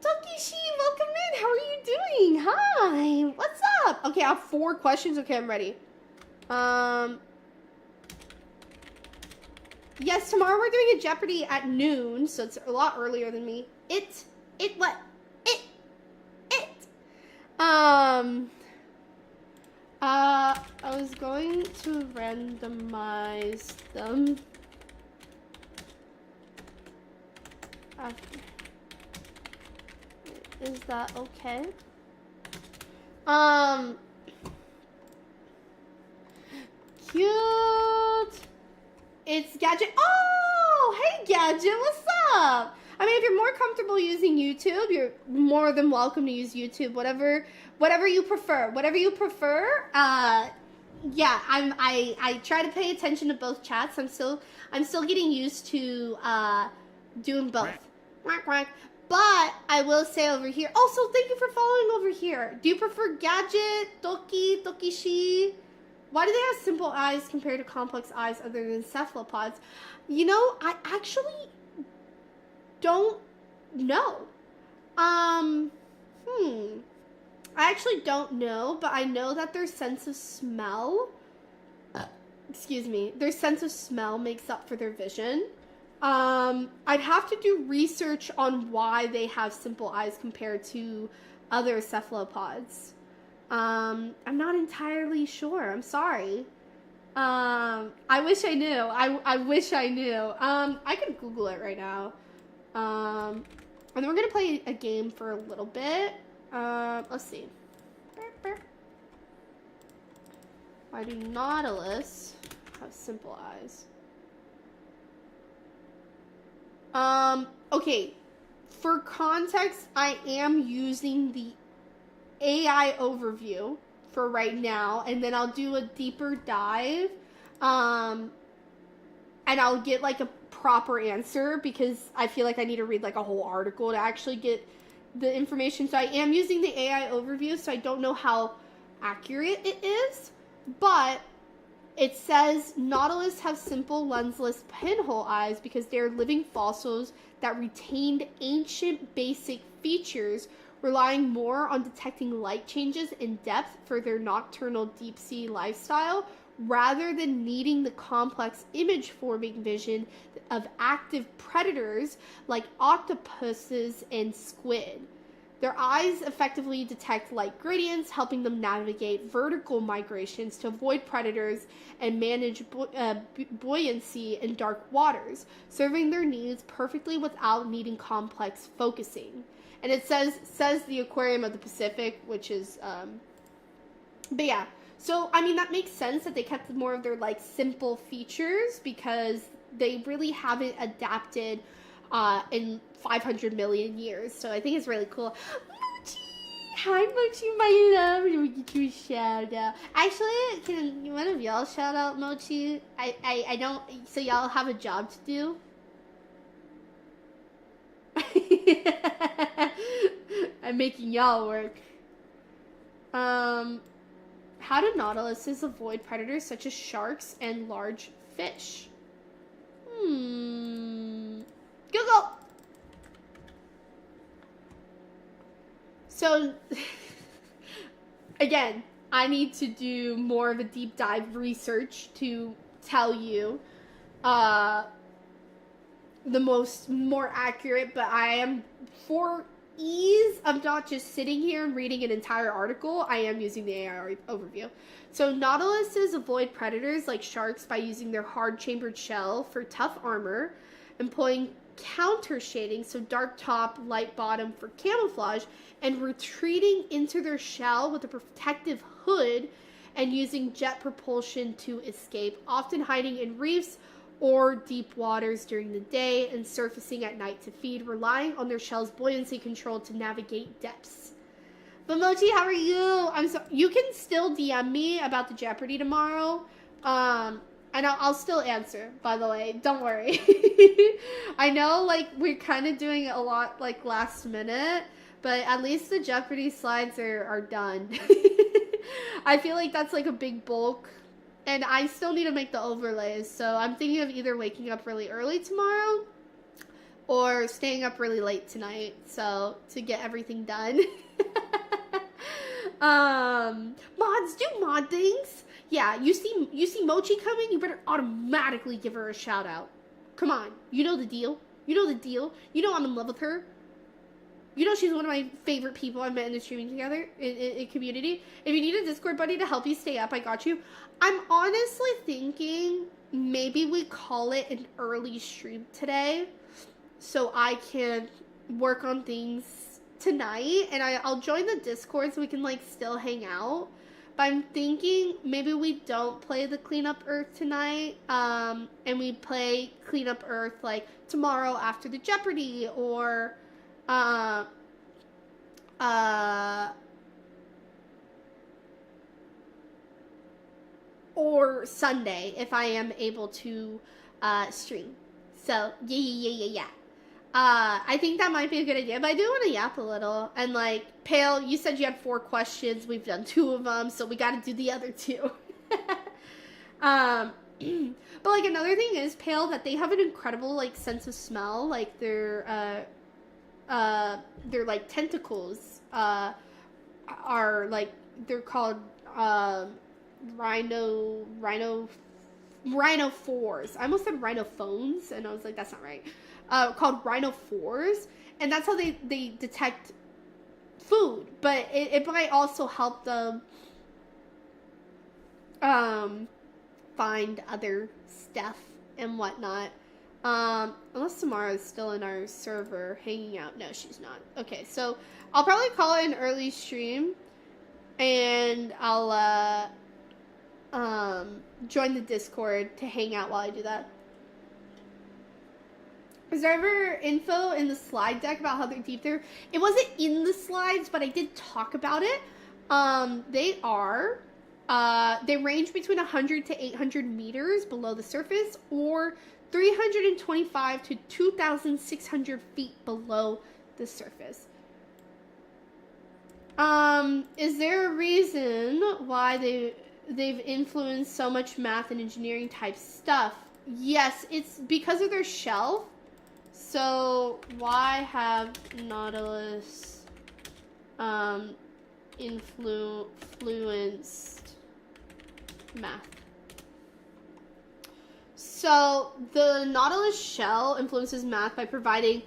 Tokishi, welcome in. How are you doing? Hi, what's up? Okay, I have 4 questions. Okay, I'm ready. Yes, tomorrow we're doing a Jeopardy at noon, so it's a lot earlier than me. I was going to randomize them. Is that okay? Cute. It's Gadget. Oh, hey Gadget, what's up? I mean, if you're more comfortable using YouTube, you're more than welcome to use YouTube. Whatever you prefer. Yeah, I try to pay attention to both chats. I'm still getting used to doing both. But I will say over here. Also, thank you for following over here. Do you prefer Gadget, Tokishi? Why do they have simple eyes compared to complex eyes other than cephalopods? You know, I actually don't know. I actually don't know, but I know that their sense of smell, their sense of smell makes up for their vision. I'd have to do research on why they have simple eyes compared to other cephalopods. I'm not entirely sure. I'm sorry. I wish I knew. I wish I knew. I could Google it right now. And then we're gonna play a game for a little bit. Let's see. Why do Nautilus have simple eyes? Okay. For context, I am using the AI overview for right now, and then I'll do a deeper dive, and I'll get like a proper answer because I feel like I need to read like a whole article to actually get the information. So I am using the AI overview, so I don't know how accurate it is, but it says Nautilus have simple lensless pinhole eyes because they're living fossils that retained ancient basic features, relying more on detecting light changes in depth for their nocturnal deep-sea lifestyle rather than needing the complex image-forming vision of active predators like octopuses and squid. Their eyes effectively detect light gradients, helping them navigate vertical migrations to avoid predators and manage buoyancy in dark waters, serving their needs perfectly without needing complex focusing. And it says the Aquarium of the Pacific, which is, but yeah. So, I mean, that makes sense that they kept more of their, like, simple features because they really haven't adapted in 500 million years. So I think it's really cool. Mochi! Hi, Mochi, my love. Let me get you a shout out. Actually, can one of y'all shout out Mochi? I don't, so y'all have a job to do? I'm making y'all work. How do nautiluses avoid predators such as sharks and large fish? Google. So, again, I need to do more of a deep dive research to tell you the more accurate, but I am, for ease of not just sitting here and reading an entire article, I am using the AI overview. So nautiluses avoid predators like sharks by using their hard-chambered shell for tough armor, employing counter shading, so dark top, light bottom for camouflage, and retreating into their shell with a protective hood and using jet propulsion to escape, often hiding in reefs or deep waters during the day and surfacing at night to feed, relying on their shell's buoyancy control to navigate depths. But Mochi, how are you? You can still DM me about the Jeopardy tomorrow. And I'll still answer, by the way. Don't worry. I know, like, we're kind of doing it a lot, like, last minute, but at least the Jeopardy slides are done. I feel like that's, like, a big bulk. And I still need to make the overlays, so I'm thinking of either waking up really early tomorrow or staying up really late tonight, so to get everything done. Mods, do mod things. Yeah, you see Mochi coming, you better automatically give her a shout out. Come on, you know the deal. You know the deal. You know I'm in love with her. You know she's one of my favorite people I've met in the streaming together in community. If you need a Discord buddy to help you stay up, I got you. I'm honestly thinking maybe we call it an early stream today so I can work on things tonight, and I'll join the Discord so we can, like, still hang out. But I'm thinking maybe we don't play the Clean Up Earth tonight, and we play Clean Up Earth, like, tomorrow after the Jeopardy, or Sunday if I am able to stream. So yeah. I think that might be a good idea, but I do want to yap a little. And, like, Pale, you said you had 4 questions. We've done 2 of them, so we got to do the other 2. But, like, another thing is, Pale, that they have an incredible, like, sense of smell. Like, their like, tentacles are, like, they're called rhinophores. I almost said rhinophones, and I was like, that's not right. Called rhinophores, and that's how they detect food, but it might also help them find other stuff and whatnot. Unless Samara's still in our server hanging out. No, she's not. Okay, so I'll probably call it an early stream, and I'll join the Discord to hang out while I do that. Is there ever info in the slide deck about how deep they're? It wasn't in the slides, but I did talk about it. They range between 100 to 800 meters below the surface, or 325 to 2,600 feet below the surface. Is there a reason why they've influenced so much math and engineering type stuff? Yes, it's because of their shell. So why have Nautilus influenced math? So the Nautilus shell influences math by providing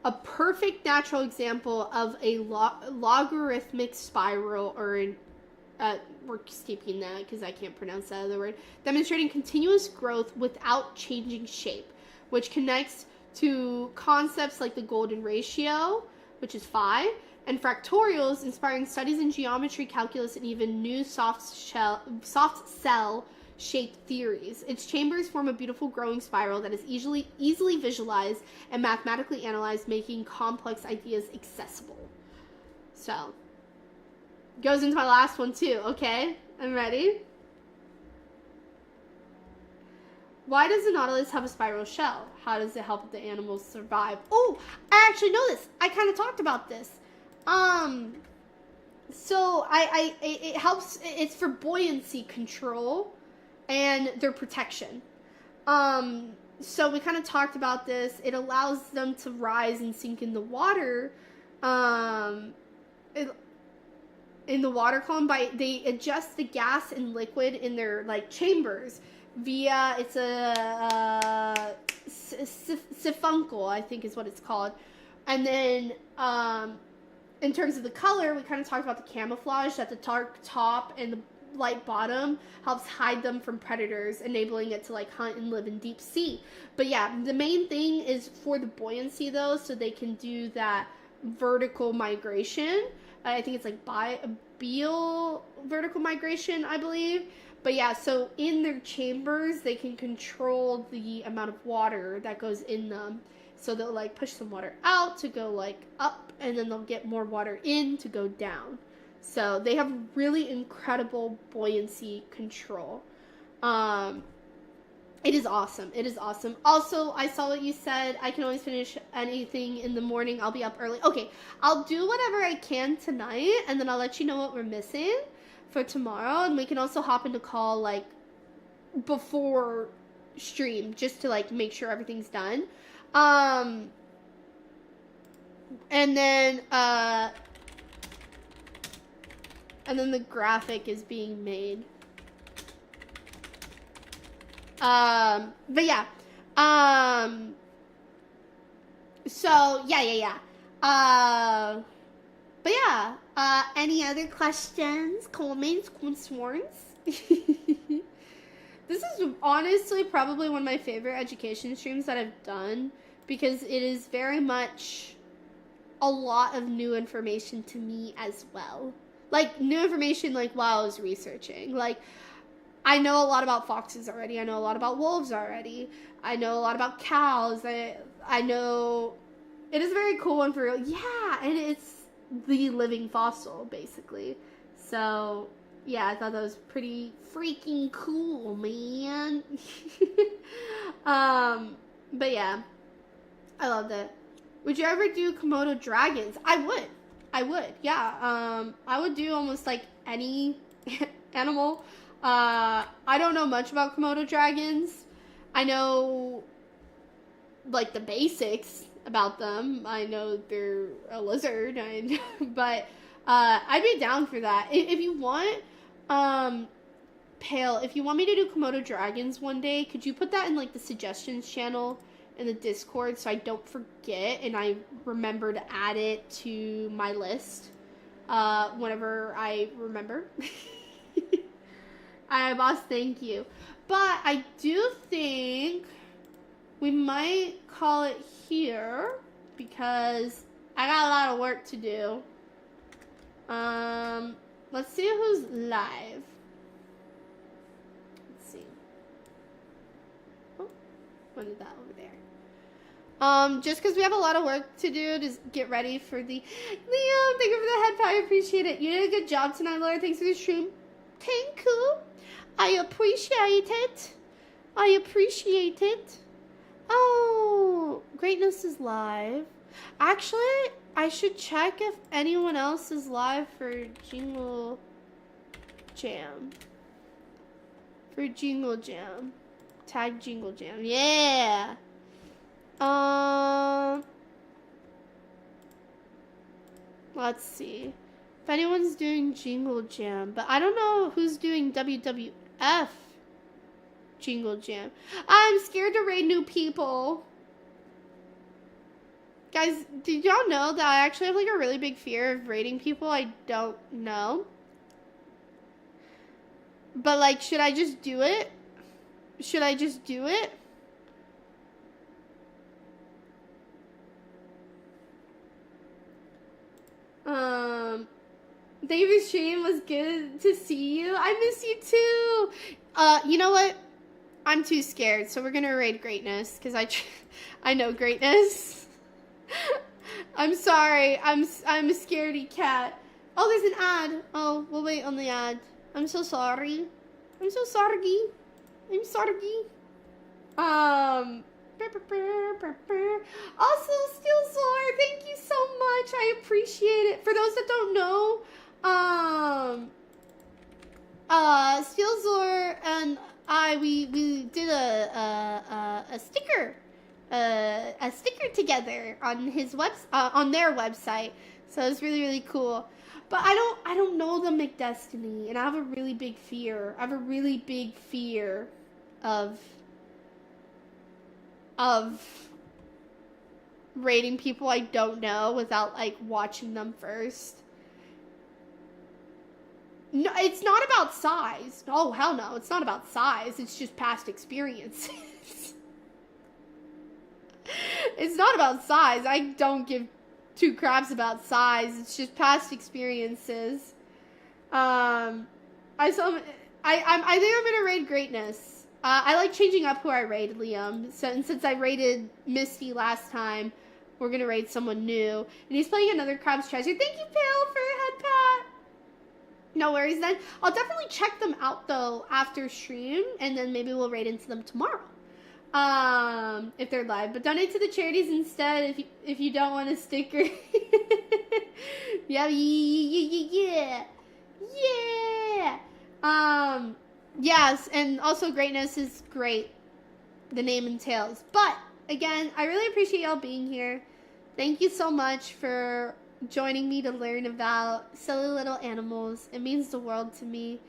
a perfect natural example of a logarithmic spiral, or we're skipping that because I can't pronounce that other word, demonstrating continuous growth without changing shape, which connects to concepts like the golden ratio, which is 5, and fractorials, inspiring studies in geometry, calculus, and even new soft cell shaped theories. Its chambers form a beautiful growing spiral that is easily visualized and mathematically analyzed, making complex ideas accessible. So, goes into my last one too, okay? I'm ready. Why does the Nautilus have a spiral shell? How does it help the animals survive? Oh, I actually know this. I kind of talked about this. So it helps. It's for buoyancy control and their protection. so we kind of talked about this. It allows them to rise and sink in the water, in the water column they adjust the gas and liquid in their like chambers via it's a siphuncle, I think is what it's called. And then in terms of the color, we kind of talked about the camouflage, that the dark top and the light bottom helps hide them from predators, enabling it to like hunt and live in deep sea. But yeah, the main thing is for the buoyancy though, so they can do that vertical migration. I think it's like vertical migration, I believe. But yeah, so in their chambers, they can control the amount of water that goes in them. So they'll like push some water out to go like up, and then they'll get more water in to go down. So they have really incredible buoyancy control. It is awesome. It is awesome. Also, I saw what you said. I can always finish anything in the morning. I'll be up early. Okay, I'll do whatever I can tonight, and then I'll let you know what we're missing for tomorrow. And we can also hop into call like before stream just to like make sure everything's done. And then the graphic is being made. But yeah. So yeah. But yeah. Any other questions, comments, concerns? This is honestly probably one of my favorite education streams that I've done, because it is very much a lot of new information to me as well. Like, new information, like, while I was researching. Like, I know a lot about foxes already. I know a lot about wolves already. I know a lot about cows. I know... It is a very cool one for real. Yeah, and it's the living fossil, basically. So, yeah, I thought that was pretty freaking cool, man. But yeah, I loved it. Would you ever do Komodo dragons? I would, yeah. I would do almost like any animal. I don't know much about Komodo dragons. I know like the basics about them. I know they're a lizard, but I'd be down for that. If you want, Pale, if you want me to do Komodo dragons one day, could you put that in like the suggestions channel in the Discord so I don't forget and I remember to add it to my list whenever I remember. Alright, boss, thank you. But I do think we might call it here because I got a lot of work to do. Let's see who's live. Let's see. Oh, what is that over there? Just because we have a lot of work to do to get ready for the... Liam, thank you for the head pie. I appreciate it. You did a good job tonight, Laura. Thanks for the stream. Thank you. I appreciate it. I appreciate it. Oh, Greatness is live. Actually, I should check if anyone else is live for Jingle Jam. For Jingle Jam. Tag Jingle Jam. Yeah. Let's see. If anyone's doing Jingle Jam. But I don't know who's doing WWF Jingle Jam. I'm scared to raid new people. Guys, did y'all know that I actually have like a really big fear of raiding people I don't know? But like, should I just do it? Should I just do it? David's stream was good to see you. I miss you too. You know what? I'm too scared, so we're gonna raid Greatness because I know Greatness. I'm sorry. I'm a scaredy cat. Oh, there's an ad. Oh, we'll wait on the ad. I'm so sorry. I'm so sorry. I'm sorry. Also, Steelzor, thank you so much. I appreciate it. For those that don't know, Steelzor and we did a sticker together on his on their website. So it was really cool. But I don't know the McDestiny, and I have a really big fear. I have a really big fear of rating people I don't know without like watching them first. No, it's not about size. Oh, hell no. It's not about size. It's just past experiences. It's not about size. I don't give two craps about size. It's just past experiences. I think I'm gonna raid greatness. I like changing up who I raid, Liam. So, and since I raided Misty last time, we're gonna raid someone new. And he's playing another Crab's Treasure. Thank you, Pale, for a head pat. No worries then. I'll definitely check them out though after stream, and then maybe we'll raid into them tomorrow. If they're live. But donate to the charities instead if you don't want a sticker. Yeah. Yes, and also greatness is great. The name entails. But again, I really appreciate y'all being here. Thank you so much for joining me to learn about silly little animals. It means the world to me.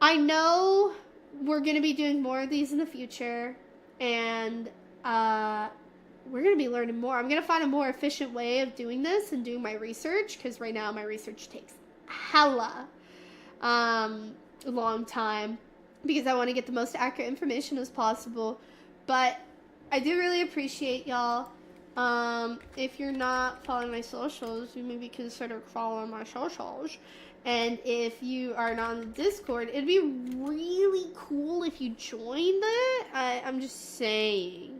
I know we're going to be doing more of these in the future, and we're going to be learning more. I'm going to find a more efficient way of doing this and doing my research, because right now my research takes hella long time, because I want to get the most accurate information as possible. But I do really appreciate y'all. If you're not following my socials, you maybe consider following my socials. And if you are not on the Discord, it'd be really cool if you joined it. I'm just saying.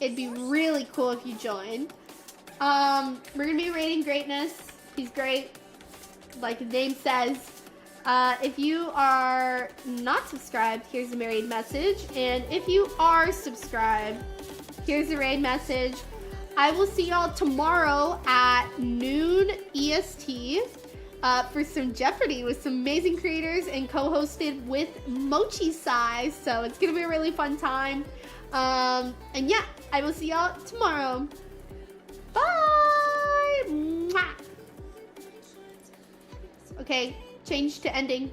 It'd be really cool if you joined. We're gonna be rating greatness. He's great, like the name says. If you are not subscribed, here's a raid message. And if you are subscribed, here's a raid message. I will see y'all tomorrow at noon EST for some Jeopardy with some amazing creators and co-hosted with Mochi Sai. So it's going to be a really fun time. And yeah, I will see y'all tomorrow. Bye! Mwah! Okay, change to ending.